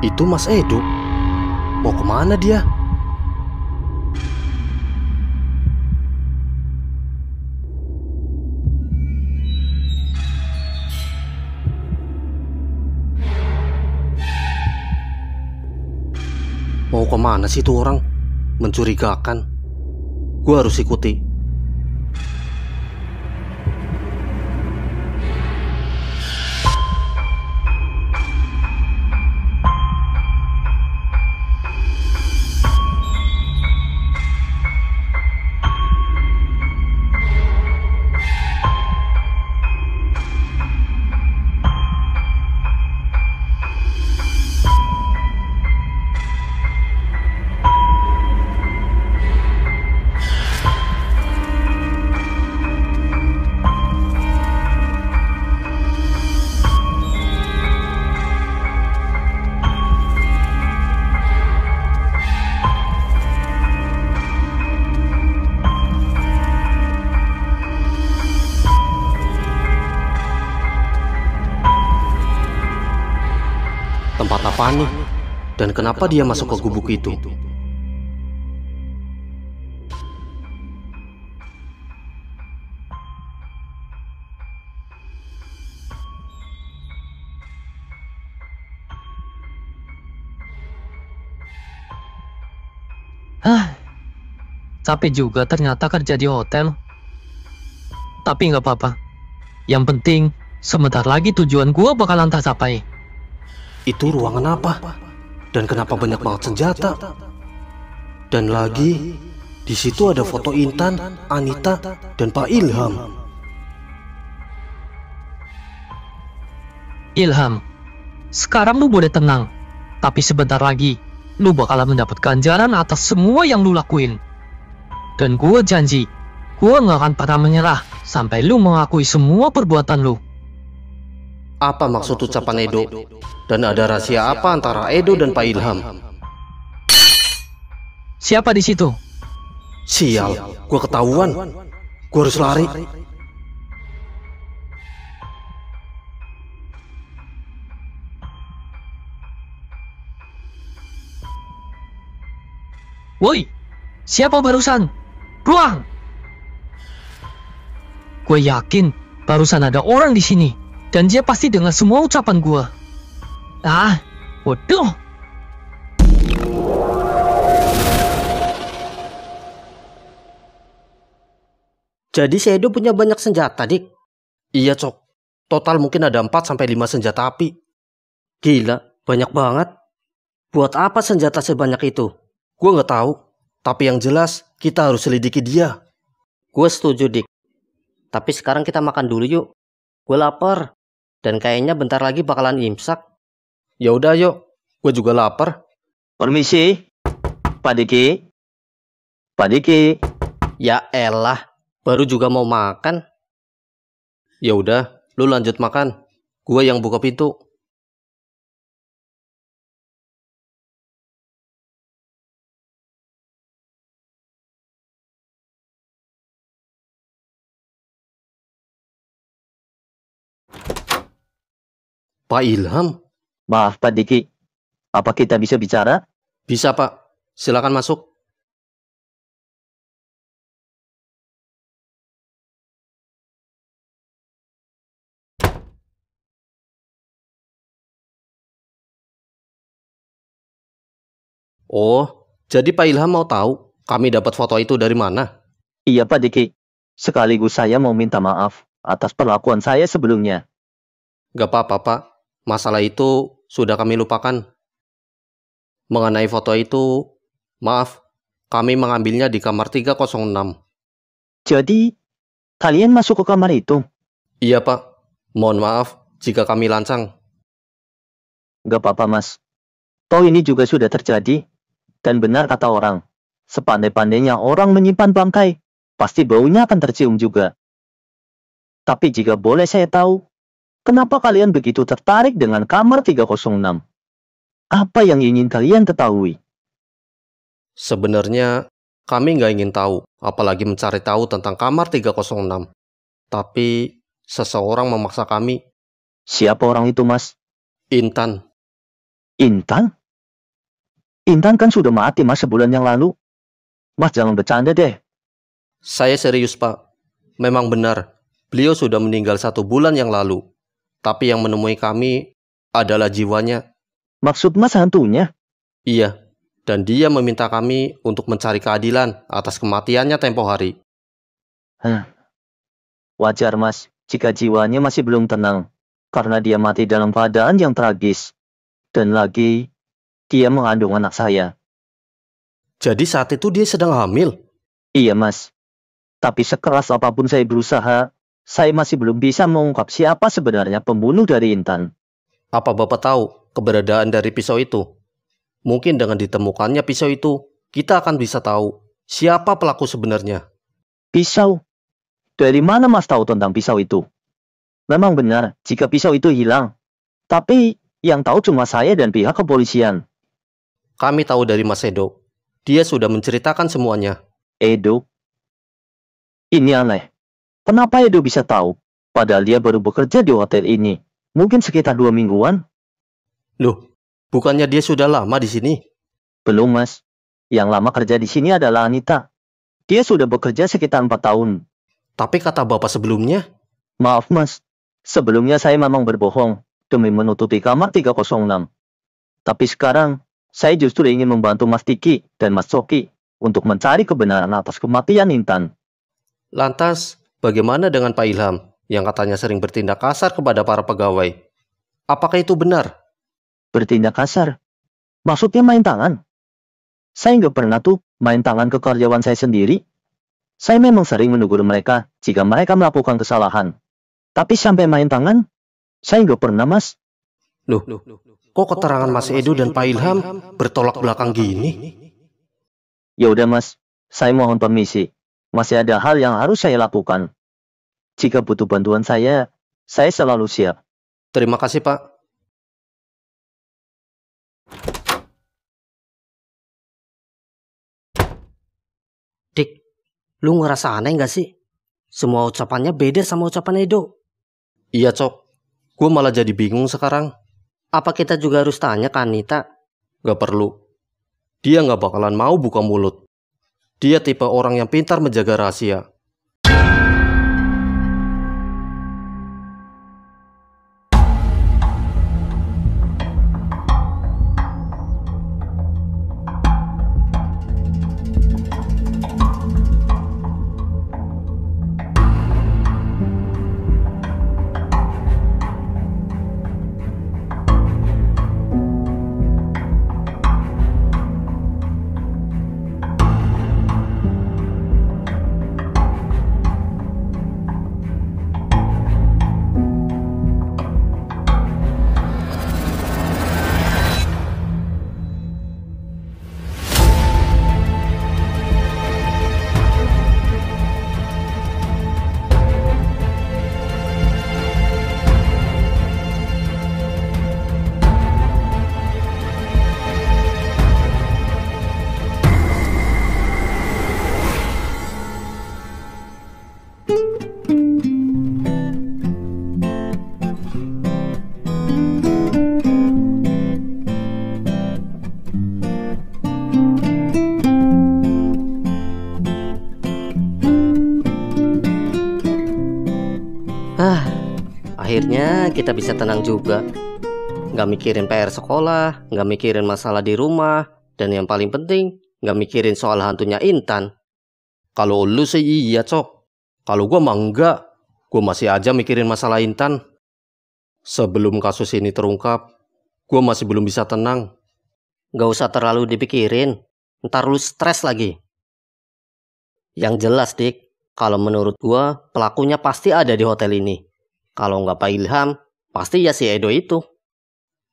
Itu Mas Edo. Mau kemana dia? Mau kemana sih tuh orang? Mencurigakan. Gue harus ikuti. Tempat apa nih? Dan kenapa dia masuk ke gubuk itu? Capek juga ternyata kerja di hotel. Tapi nggak apa-apa. Yang penting, sebentar lagi tujuan gua bakalan tercapai. Itu ruangan apa? Dan kenapa banyak banget senjata? Dan lagi, di situ ada foto Intan, Anita, dan Pak Ilham. Ilham, sekarang lu boleh tenang. Tapi sebentar lagi, lu bakalan mendapat ganjaran atas semua yang lu lakuin. Dan gua janji, gua nggak akan pernah menyerah sampai lu mengakui semua perbuatan lu. Apa maksud ucapan Edo? Dan ada rahasia apa antara Edo dan Pak Ilham? Siapa di situ? Sial, gua ketahuan. Gua harus lari. Woi, siapa barusan? Ruang! Gue yakin barusan ada orang di sini. Dan dia pasti dengar semua ucapan gue. Waduh. Jadi si Edo punya banyak senjata, Dik? Iya, Cok. Total mungkin ada 4-5 senjata api. Gila, banyak banget. Buat apa senjata sebanyak itu? Gue nggak tahu. Tapi yang jelas, kita harus selidiki dia. Gue setuju, Dik. Tapi sekarang kita makan dulu yuk. Gue lapar. Dan kayaknya bentar lagi bakalan imsak. Ya udah yuk. Gue juga lapar. Permisi, Pak Diki. Pak Diki. Ya elah, baru juga mau makan. Ya udah, lu lanjut makan. Gue yang buka pintu. Pak Ilham? Maaf Pak Diki, apa kita bisa bicara? Bisa Pak, silakan masuk. Oh, jadi Pak Ilham mau tahu kami dapat foto itu dari mana? Iya Pak Diki, sekaligus saya mau minta maaf atas perlakuan saya sebelumnya. Gak apa-apa Pak. Masalah itu sudah kami lupakan. Mengenai foto itu, maaf, kami mengambilnya di kamar 306. Jadi, kalian masuk ke kamar itu? Iya Pak, mohon maaf jika kami lancang. Gak apa-apa Mas. Toh ini juga sudah terjadi. Dan benar kata orang, sepandai-pandainya orang menyimpan bangkai, pasti baunya akan tercium juga. Tapi jika boleh saya tahu, kenapa kalian begitu tertarik dengan kamar 306? Apa yang ingin kalian ketahui? Sebenarnya, kami nggak ingin tahu, apalagi mencari tahu tentang kamar 306. Tapi, seseorang memaksa kami. Siapa orang itu, Mas? Intan. Intan? Intan kan sudah mati, Mas, sebulan yang lalu. Mas, jangan bercanda deh. Saya serius, Pak. Memang benar, beliau sudah meninggal 1 bulan yang lalu. Tapi yang menemui kami adalah jiwanya. Maksud Mas hantunya? Iya, dan dia meminta kami untuk mencari keadilan atas kematiannya tempo hari. Wajar Mas, jika jiwanya masih belum tenang. Karena dia mati dalam keadaan yang tragis. Dan lagi, dia mengandung anak saya. Jadi saat itu dia sedang hamil? Iya Mas. Tapi sekeras apapun saya berusaha, saya masih belum bisa mengungkap siapa sebenarnya pembunuh dari Intan. Apa Bapak tahu keberadaan dari pisau itu? Mungkin dengan ditemukannya pisau itu, kita akan bisa tahu siapa pelaku sebenarnya. Pisau? Dari mana Mas tahu tentang pisau itu? Memang benar jika pisau itu hilang. Tapi yang tahu cuma saya dan pihak kepolisian. Kami tahu dari Mas Edo. Dia sudah menceritakan semuanya. Edo? Ini aneh. Kenapa Edo bisa tahu? Padahal dia baru bekerja di hotel ini. Mungkin sekitar 2 mingguan. Loh, Bukannya dia sudah lama di sini? Belum, Mas. Yang lama kerja di sini adalah Anita. Dia sudah bekerja sekitar 4 tahun. Tapi kata bapak sebelumnya, Maaf, Mas. Sebelumnya saya memang berbohong demi menutupi kamar 306. Tapi sekarang, saya justru ingin membantu Mas Tiki dan Mas Coki untuk mencari kebenaran atas kematian Intan. lantas bagaimana dengan Pak Ilham yang katanya sering bertindak kasar kepada para pegawai? Apakah itu benar? Bertindak kasar? Maksudnya main tangan? Saya nggak pernah tuh main tangan ke karyawan saya sendiri. Saya memang sering menegur mereka jika mereka melakukan kesalahan. Tapi sampai main tangan, saya nggak pernah, Mas. Loh, kok keterangan Mas Edo dan Pak Ilham bertolak belakang gini? Ya udah, Mas. Saya mohon permisi. Masih ada hal yang harus saya lakukan. Jika butuh bantuan saya selalu siap. Terima kasih, Pak. Dik, lu ngerasa aneh nggak sih? Semua ucapannya beda sama ucapan Edo. Iya, Cok. Gue malah jadi bingung sekarang. Apa kita juga harus tanya ke Anita? Gak perlu. Dia gak bakalan mau buka mulut. Dia tipe orang yang pintar menjaga rahasia. Akhirnya kita bisa tenang juga. Nggak mikirin PR sekolah, nggak mikirin masalah di rumah, dan yang paling penting, nggak mikirin soal hantunya Intan. Kalau lu sih iya, Cok. Kalau gue mah enggak. Gue masih aja mikirin masalah Intan. Sebelum kasus ini terungkap, gue masih belum bisa tenang. Nggak usah terlalu dipikirin, ntar lu stres lagi. Yang jelas, Dik, kalau menurut gue, pelakunya pasti ada di hotel ini. Kalau nggak Pak Ilham, pasti ya si Edo itu.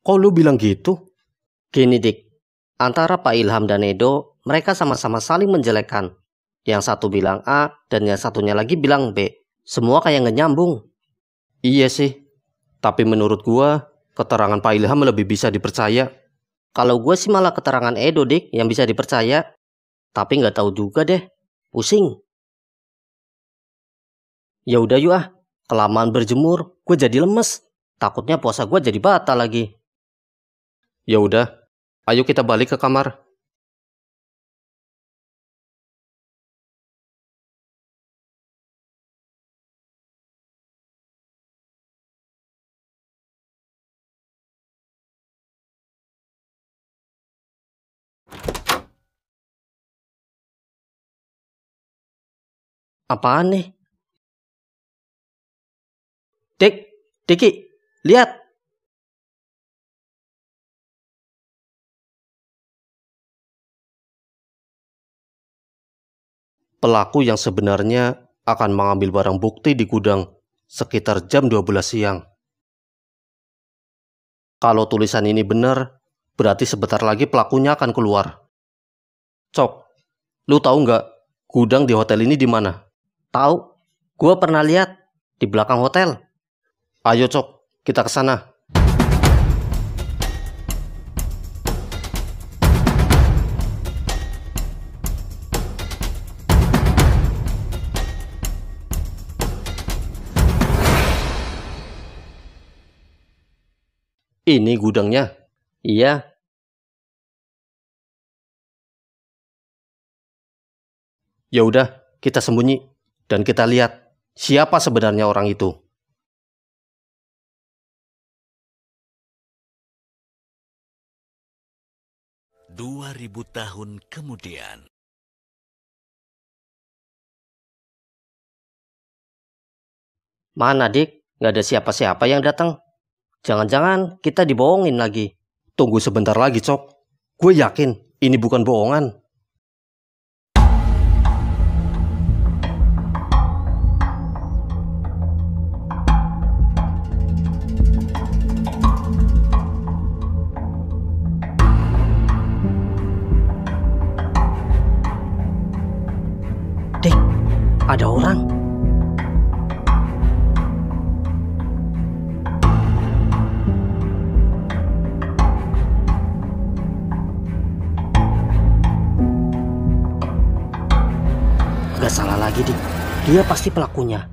Kok lu bilang gitu? Gini, Dik, antara Pak Ilham dan Edo, mereka sama-sama saling menjelekkan. Yang satu bilang A, dan yang satunya lagi bilang B. Semua kayak nggak nyambung. Iya sih, tapi menurut gua, keterangan Pak Ilham lebih bisa dipercaya. Kalau gue sih malah keterangan Edo, Dik, yang bisa dipercaya. Tapi nggak tahu juga deh, pusing. Ya udah yuk ah, kelamaan berjemur, gue jadi lemes. Takutnya puasa gue jadi batal lagi. Ya udah, ayo kita balik ke kamar. Apaan nih? Diki, lihat. Pelaku yang sebenarnya akan mengambil barang bukti di gudang sekitar jam 12 siang. Kalau tulisan ini benar, berarti sebentar lagi pelakunya akan keluar. Cok, lu tahu nggak gudang di hotel ini di mana? Tahu, gue pernah lihat di belakang hotel. Ayo Cok, kita ke sana. Ini gudangnya. Iya, Ya udah, kita sembunyi dan kita lihat siapa sebenarnya orang itu. Dua 2000 tahun kemudian. Mana, Dik? Nggak ada siapa-siapa yang datang. Jangan-jangan kita dibohongin lagi. Tunggu sebentar lagi, Cok. Gue yakin ini bukan bohongan. Dik, ada orang. Gak salah lagi, Dik. Dia pasti pelakunya.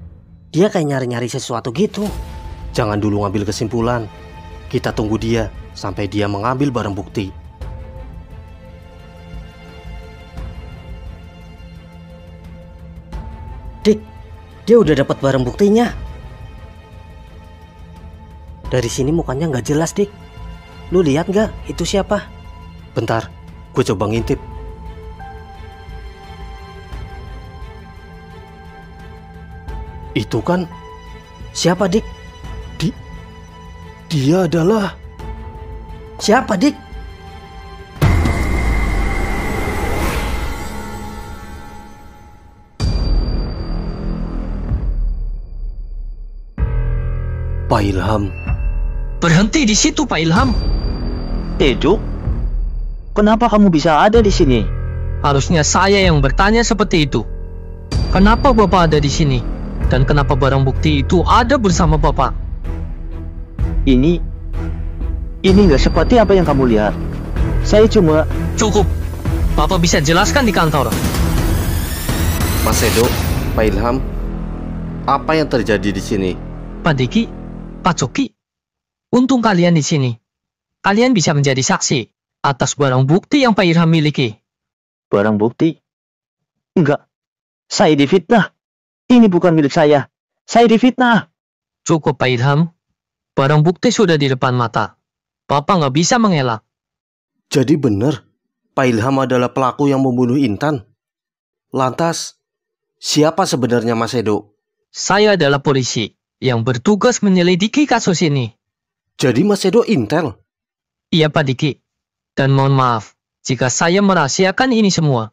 Dia kayak nyari-nyari sesuatu gitu. Jangan dulu ngambil kesimpulan. Kita tunggu dia sampai dia mengambil barang bukti. Dik, dia udah dapat barang buktinya. Dari sini mukanya nggak jelas, Dik. Lu lihat nggak itu siapa? Bentar, gue coba ngintip. Itu kan Siapa, Dik? dia adalah... Siapa, Dik? Pak Ilham. Berhenti di situ, Pak Ilham. Tejo, kenapa kamu bisa ada di sini? Harusnya saya yang bertanya seperti itu. Kenapa Bapak ada di sini? Dan kenapa barang bukti itu ada bersama Bapak? Ini nggak seperti apa yang kamu lihat. Saya cuma... Cukup. Bapak bisa jelaskan di kantor. Mas Edo, Pak Ilham, apa yang terjadi di sini? Pak Diki, Pak Coki, untung kalian di sini. Kalian bisa menjadi saksi atas barang bukti yang Pak Ilham miliki. Barang bukti? Enggak. Saya difitnah. Ini bukan milik saya. Saya difitnah. Cukup, Pak Ilham. Barang bukti sudah di depan mata. Bapak nggak bisa mengelak. Jadi benar, Pak Ilham adalah pelaku yang membunuh Intan. Lantas, siapa sebenarnya Mas Edo? Saya adalah polisi yang bertugas menyelidiki kasus ini. Jadi Mas Edo intel? Iya, Pak Diki. Dan mohon maaf jika saya merahasiakan ini semua.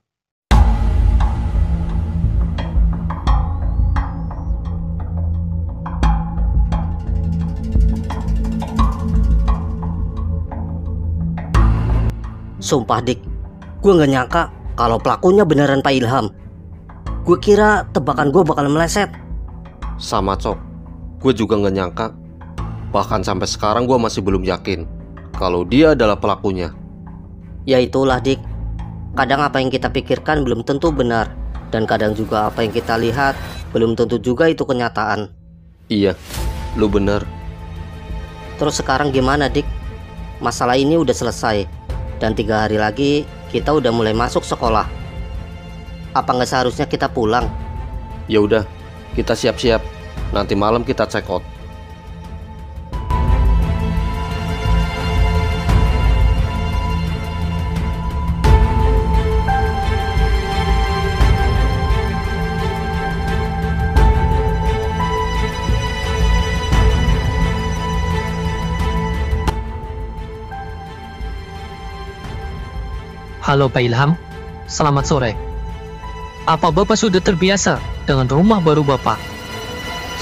Sumpah, Dik, gue nggak nyangka kalau pelakunya beneran Pak Ilham. Gue kira tebakan gue bakal meleset. Sama, Cok. Gue juga nggak nyangka. Bahkan sampai sekarang gue masih belum yakin kalau dia adalah pelakunya. Ya itulah, Dik. Kadang apa yang kita pikirkan belum tentu benar. Dan kadang juga apa yang kita lihat belum tentu juga itu kenyataan. Iya, lu bener. Terus sekarang gimana, Dik? Masalah ini udah selesai. Dan 3 hari lagi kita udah mulai masuk sekolah. Apa nggak seharusnya kita pulang? Ya udah, kita siap-siap. Nanti malam kita check out. Halo Pak Ilham, selamat sore. Apa Bapak sudah terbiasa dengan rumah baru Bapak?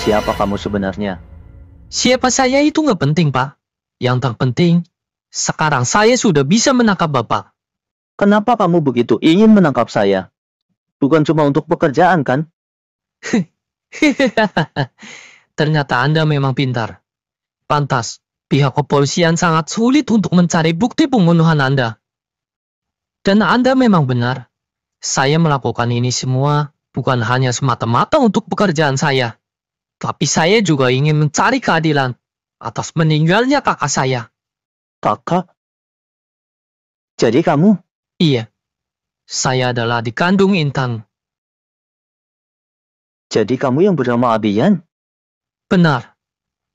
Siapa kamu sebenarnya? Siapa saya itu nggak penting, Pak. Yang terpenting, sekarang saya sudah bisa menangkap Bapak. Kenapa kamu begitu ingin menangkap saya? Bukan cuma untuk pekerjaan, kan? Ternyata Anda memang pintar. Pantas, pihak kepolisian sangat sulit untuk mencari bukti pembunuhan Anda. Dan Anda memang benar. Saya melakukan ini semua bukan hanya semata-mata untuk pekerjaan saya. Tapi saya juga ingin mencari keadilan atas meninggalnya kakak saya. Kakak? Jadi kamu? Iya. Saya adalah adik kandung Intan. Jadi kamu yang bernama Abian? Benar.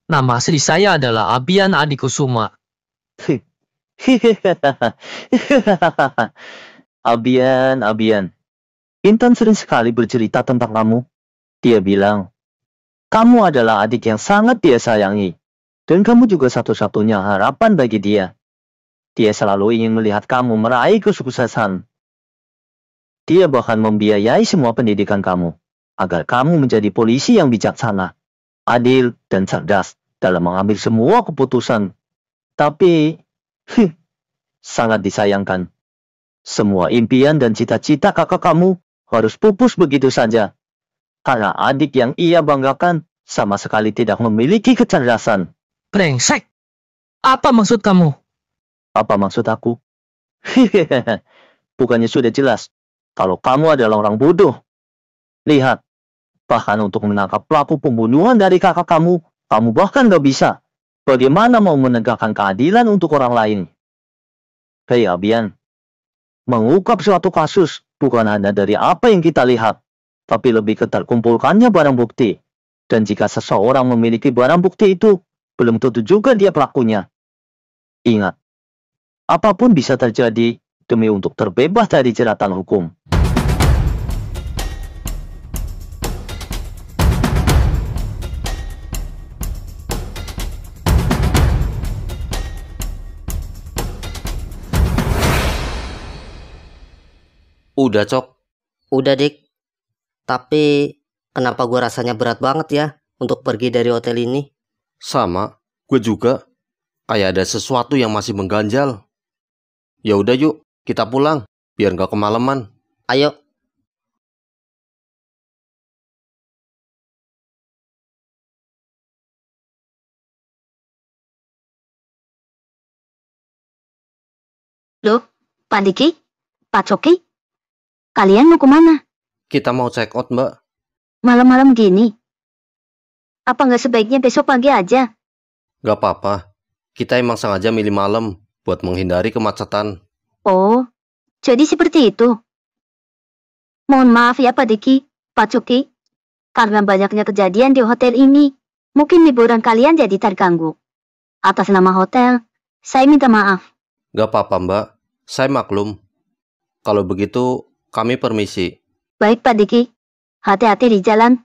Nama asli saya adalah Abian Adikusuma. Abian. Intan sering sekali bercerita tentang kamu. Dia bilang, kamu adalah adik yang sangat dia sayangi. Dan kamu juga satu-satunya harapan bagi dia. Dia selalu ingin melihat kamu meraih kesuksesan. Dia bahkan membiayai semua pendidikan kamu, agar kamu menjadi polisi yang bijaksana, adil, dan cerdas dalam mengambil semua keputusan. Tapi, sangat disayangkan. Semua impian dan cita-cita kakak kamu harus pupus begitu saja. Karena adik yang ia banggakan sama sekali tidak memiliki kecerdasan. Brengsek. Apa maksud kamu? Apa maksud aku? Bukannya sudah jelas kalau kamu adalah orang bodoh. Lihat, bahkan untuk menangkap pelaku pembunuhan dari kakak kamu bahkan gak bisa. Bagaimana mau menegakkan keadilan untuk orang lain? Hei Abian, mengungkap suatu kasus bukan hanya dari apa yang kita lihat, tapi lebih ke terkumpulkannya barang bukti. Dan jika seseorang memiliki barang bukti itu, belum tentu juga dia pelakunya. Ingat, apapun bisa terjadi demi untuk terbebas dari jeratan hukum. Udah, Cok. Udah, Dik. Tapi kenapa gue rasanya berat banget ya untuk pergi dari hotel ini? Sama, gue juga. Kayak ada sesuatu yang masih mengganjal. Ya udah yuk, kita pulang, biar nggak kemalaman. Ayo. Loh, Pak Diki, Pak Coki, kalian mau kemana? Kita mau check out, Mbak. Malam-malam gini? Apa nggak sebaiknya besok pagi aja? Gak apa-apa. Kita emang sengaja milih malam buat menghindari kemacetan. Oh, jadi seperti itu. Mohon maaf ya Pak Diki, Pak Coki. Karena banyaknya kejadian di hotel ini, mungkin liburan kalian jadi terganggu. Atas nama hotel, saya minta maaf. Gak apa-apa, Mbak. Saya maklum. Kalau begitu, kami permisi. Baik Pak Diki, hati-hati di jalan.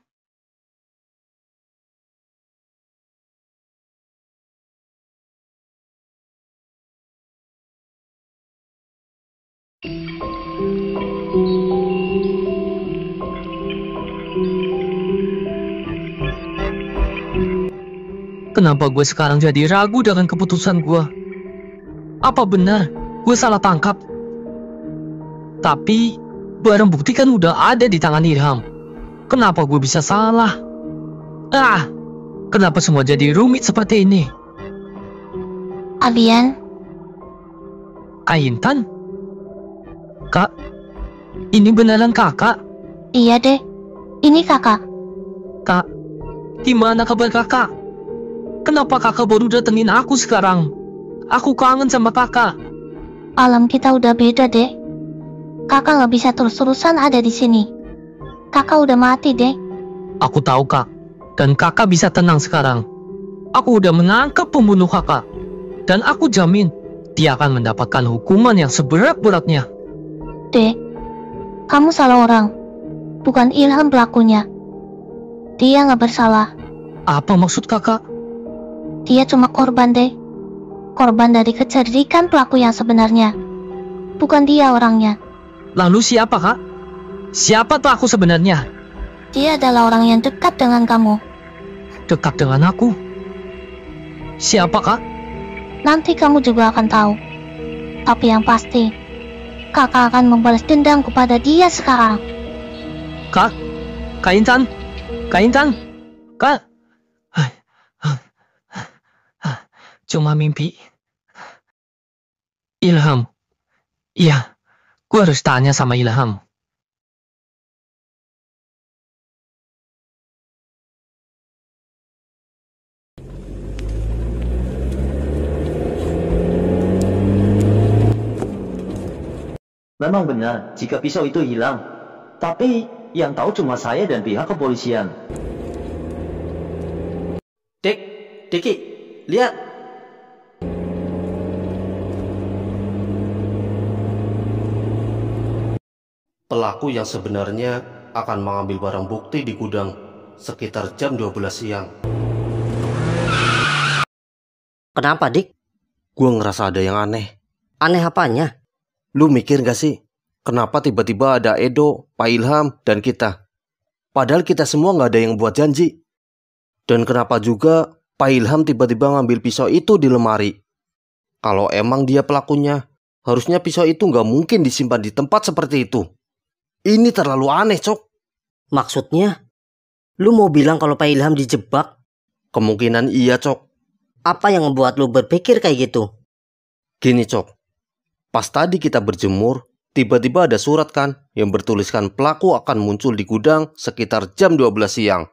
Kenapa gue sekarang jadi ragu dengan keputusan gue? Apa benar gue salah tangkap? Tapi barang bukti kan udah ada di tangan Ilham. Kenapa gue bisa salah? Kenapa semua jadi rumit seperti ini? Abian, Kak Intan? Kak, ini beneran kakak? iya deh, ini kakak. Kak, gimana kabar kakak? Kenapa kakak baru datengin aku sekarang? Aku kangen sama kakak. Alam kita udah beda deh. Kakak nggak bisa terus-terusan ada di sini. Kakak udah mati deh. Aku tahu kak, dan kakak bisa tenang sekarang. Aku udah menangkap pembunuh kakak, dan aku jamin dia akan mendapatkan hukuman yang seberat-beratnya. Dek, kamu salah orang. Bukan Ilham pelakunya. Dia nggak bersalah. Apa maksud kakak? Dia cuma korban deh. Korban dari kecerdikan pelaku yang sebenarnya. Bukan dia orangnya. Lalu siapa kak? Siapa pelaku sebenarnya? Dia adalah orang yang dekat dengan kamu. Dekat dengan aku? Siapa kak? Nanti kamu juga akan tahu. Tapi yang pasti, kakak akan membalas dendam kepada dia sekarang. Kak? Kak Intan? Kak Intan? Kak? Cuma mimpi. Ilham. Iya, gue harus tanya sama Ilham. Memang benar jika pisau itu hilang. Tapi Yang tahu cuma saya dan pihak kepolisian. Diki, lihat. Pelaku yang sebenarnya akan mengambil barang bukti di gudang sekitar jam 12 siang. Kenapa, Dik? Gue ngerasa ada yang aneh. Aneh apanya? Lu mikir gak sih? Kenapa tiba-tiba ada Edo, Pak Ilham, dan kita? Padahal kita semua gak ada yang buat janji. Dan kenapa juga Pak Ilham tiba-tiba ngambil pisau itu di lemari? Kalau emang dia pelakunya, harusnya pisau itu gak mungkin disimpan di tempat seperti itu. Ini terlalu aneh, Cok. Maksudnya? Lu mau bilang kalau Pak Ilham dijebak? Kemungkinan iya, Cok. Apa yang membuat lu berpikir kayak gitu? Gini, Cok. Pas tadi kita berjemur, tiba-tiba ada surat kan yang bertuliskan pelaku akan muncul di gudang sekitar jam 12 siang.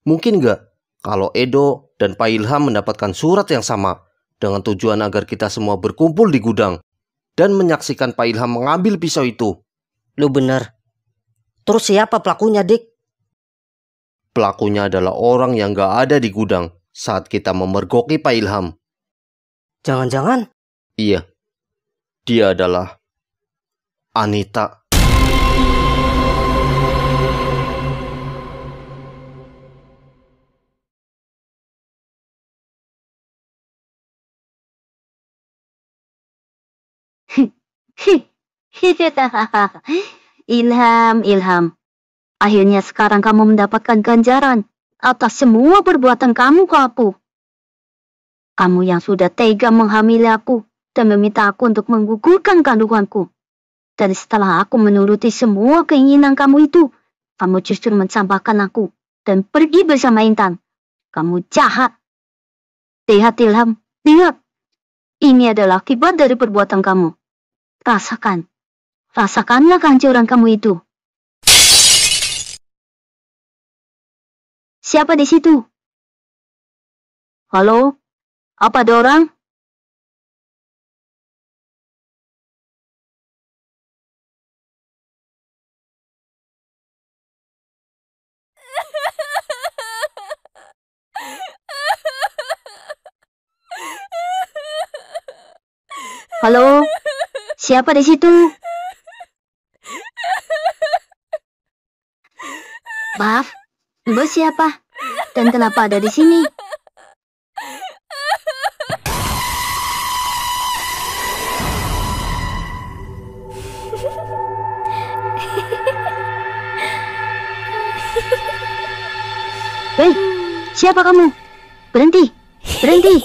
Mungkin nggak kalau Edo dan Pak Ilham mendapatkan surat yang sama dengan tujuan agar kita semua berkumpul di gudang dan menyaksikan Pak Ilham mengambil pisau itu? Lu bener. Terus siapa pelakunya, Dik? Pelakunya adalah orang yang nggak ada di gudang saat kita memergoki Pak Ilham. Jangan-jangan? Iya. Dia adalah Anita. Ilham. Akhirnya sekarang kamu mendapatkan ganjaran atas semua perbuatan kamu ke aku. Kamu yang sudah tega menghamili aku dan meminta aku untuk menggugurkan kandunganku. Dan setelah aku menuruti semua keinginan kamu itu, kamu justru mencampakkan aku dan pergi bersama Intan. Kamu jahat. Lihat Ilham, lihat. Ini adalah akibat dari perbuatan kamu. Rasakanlah kehancuran kamu itu. Siapa di situ? Halo? Apa ada orang? Halo? Siapa di situ? Maaf, Mbak siapa? Dan kenapa ada di sini? Hei, siapa kamu? Berhenti, berhenti.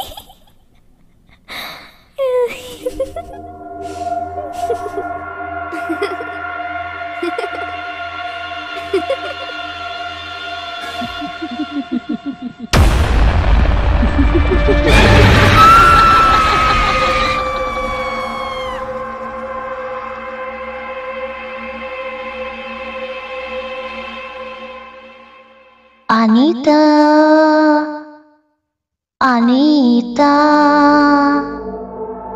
Anita.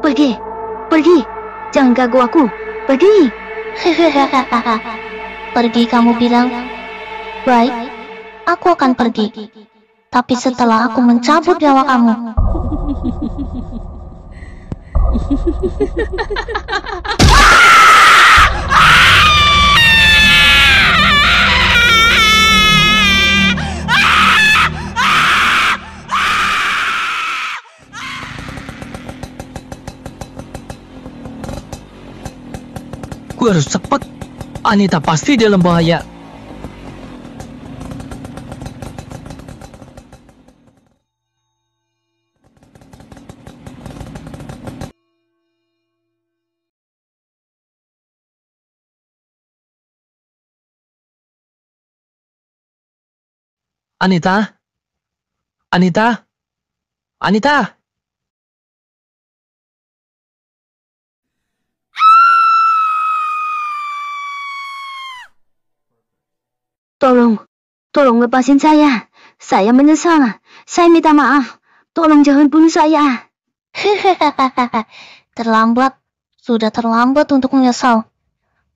Pergi. Jangan ganggu aku. Pergi. Pergi kamu bilang. Baik, aku akan pergi. Tapi setelah aku mencabut nyawa kamu. Gue harus cepat. Anita pasti dalam bahaya. Anita. Tolong lepasin saya. Saya menyesal. Saya minta maaf. Tolong jangan bunuh saya. Terlambat. Sudah terlambat untuk menyesal.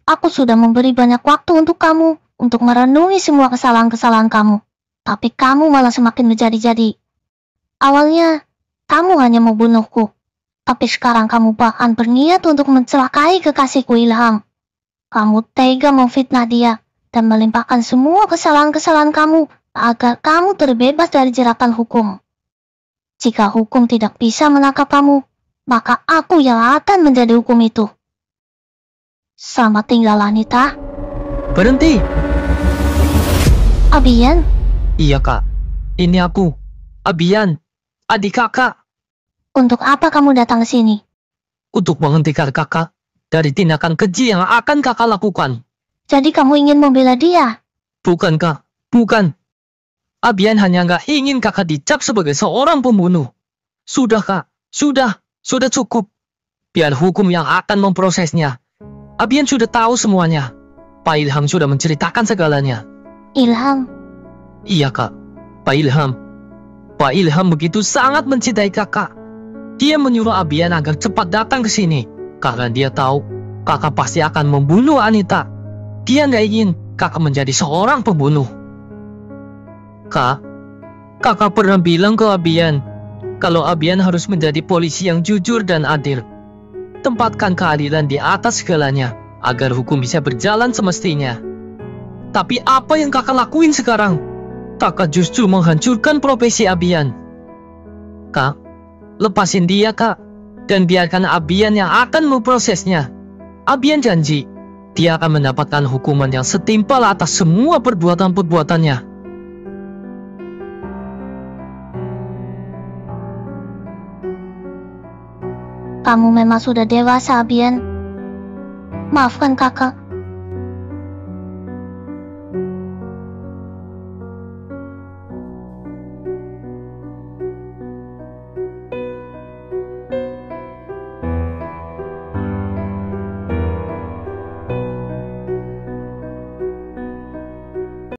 Aku sudah memberi banyak waktu untuk kamu, untuk merenungi semua kesalahan-kesalahan kamu. Tapi kamu malah semakin menjadi-jadi. Awalnya, kamu hanya mau bunuhku. Tapi sekarang kamu bahkan berniat untuk mencelakai kekasihku Ilham. Kamu tega memfitnah dia dan melimpahkan semua kesalahan-kesalahan kamu agar kamu terbebas dari jeratan hukum. Jika hukum tidak bisa menangkap kamu, maka aku yang akan menjadi hukum itu. Selamat tinggal, Anita. Berhenti! Abian? Iya, Kak. Ini aku. Abian. Adik kakak. Untuk apa kamu datang ke sini? Untuk menghentikan kakak dari tindakan keji yang akan kakak lakukan. Jadi kamu ingin membela dia? Bukan, Kak. Bukan. Abian hanya nggak ingin kakak dicap sebagai seorang pembunuh. Sudah, Kak. Sudah cukup. Biar hukum yang akan memprosesnya. Abian sudah tahu semuanya. Pak Ilham sudah menceritakan segalanya. Ilham? Iya, Kak. Pak Ilham. Pak Ilham begitu sangat mencintai kakak. Dia menyuruh Abian agar cepat datang ke sini. Karena dia tahu kakak pasti akan membunuh Anita. Dia nggak ingin kakak menjadi seorang pembunuh. Kak, kakak pernah bilang ke Abian kalau Abian harus menjadi polisi yang jujur dan adil. Tempatkan keadilan di atas segalanya agar hukum bisa berjalan semestinya. Tapi apa yang kakak lakuin sekarang? Kakak justru menghancurkan profesi Abian. Kak, lepasin dia, Kak. Dan biarkan Abian yang akan memprosesnya. Abian janji, dia akan mendapatkan hukuman yang setimpal atas semua perbuatan-perbuatannya. Kamu memang sudah dewasa, Abian. Maafkan kakak.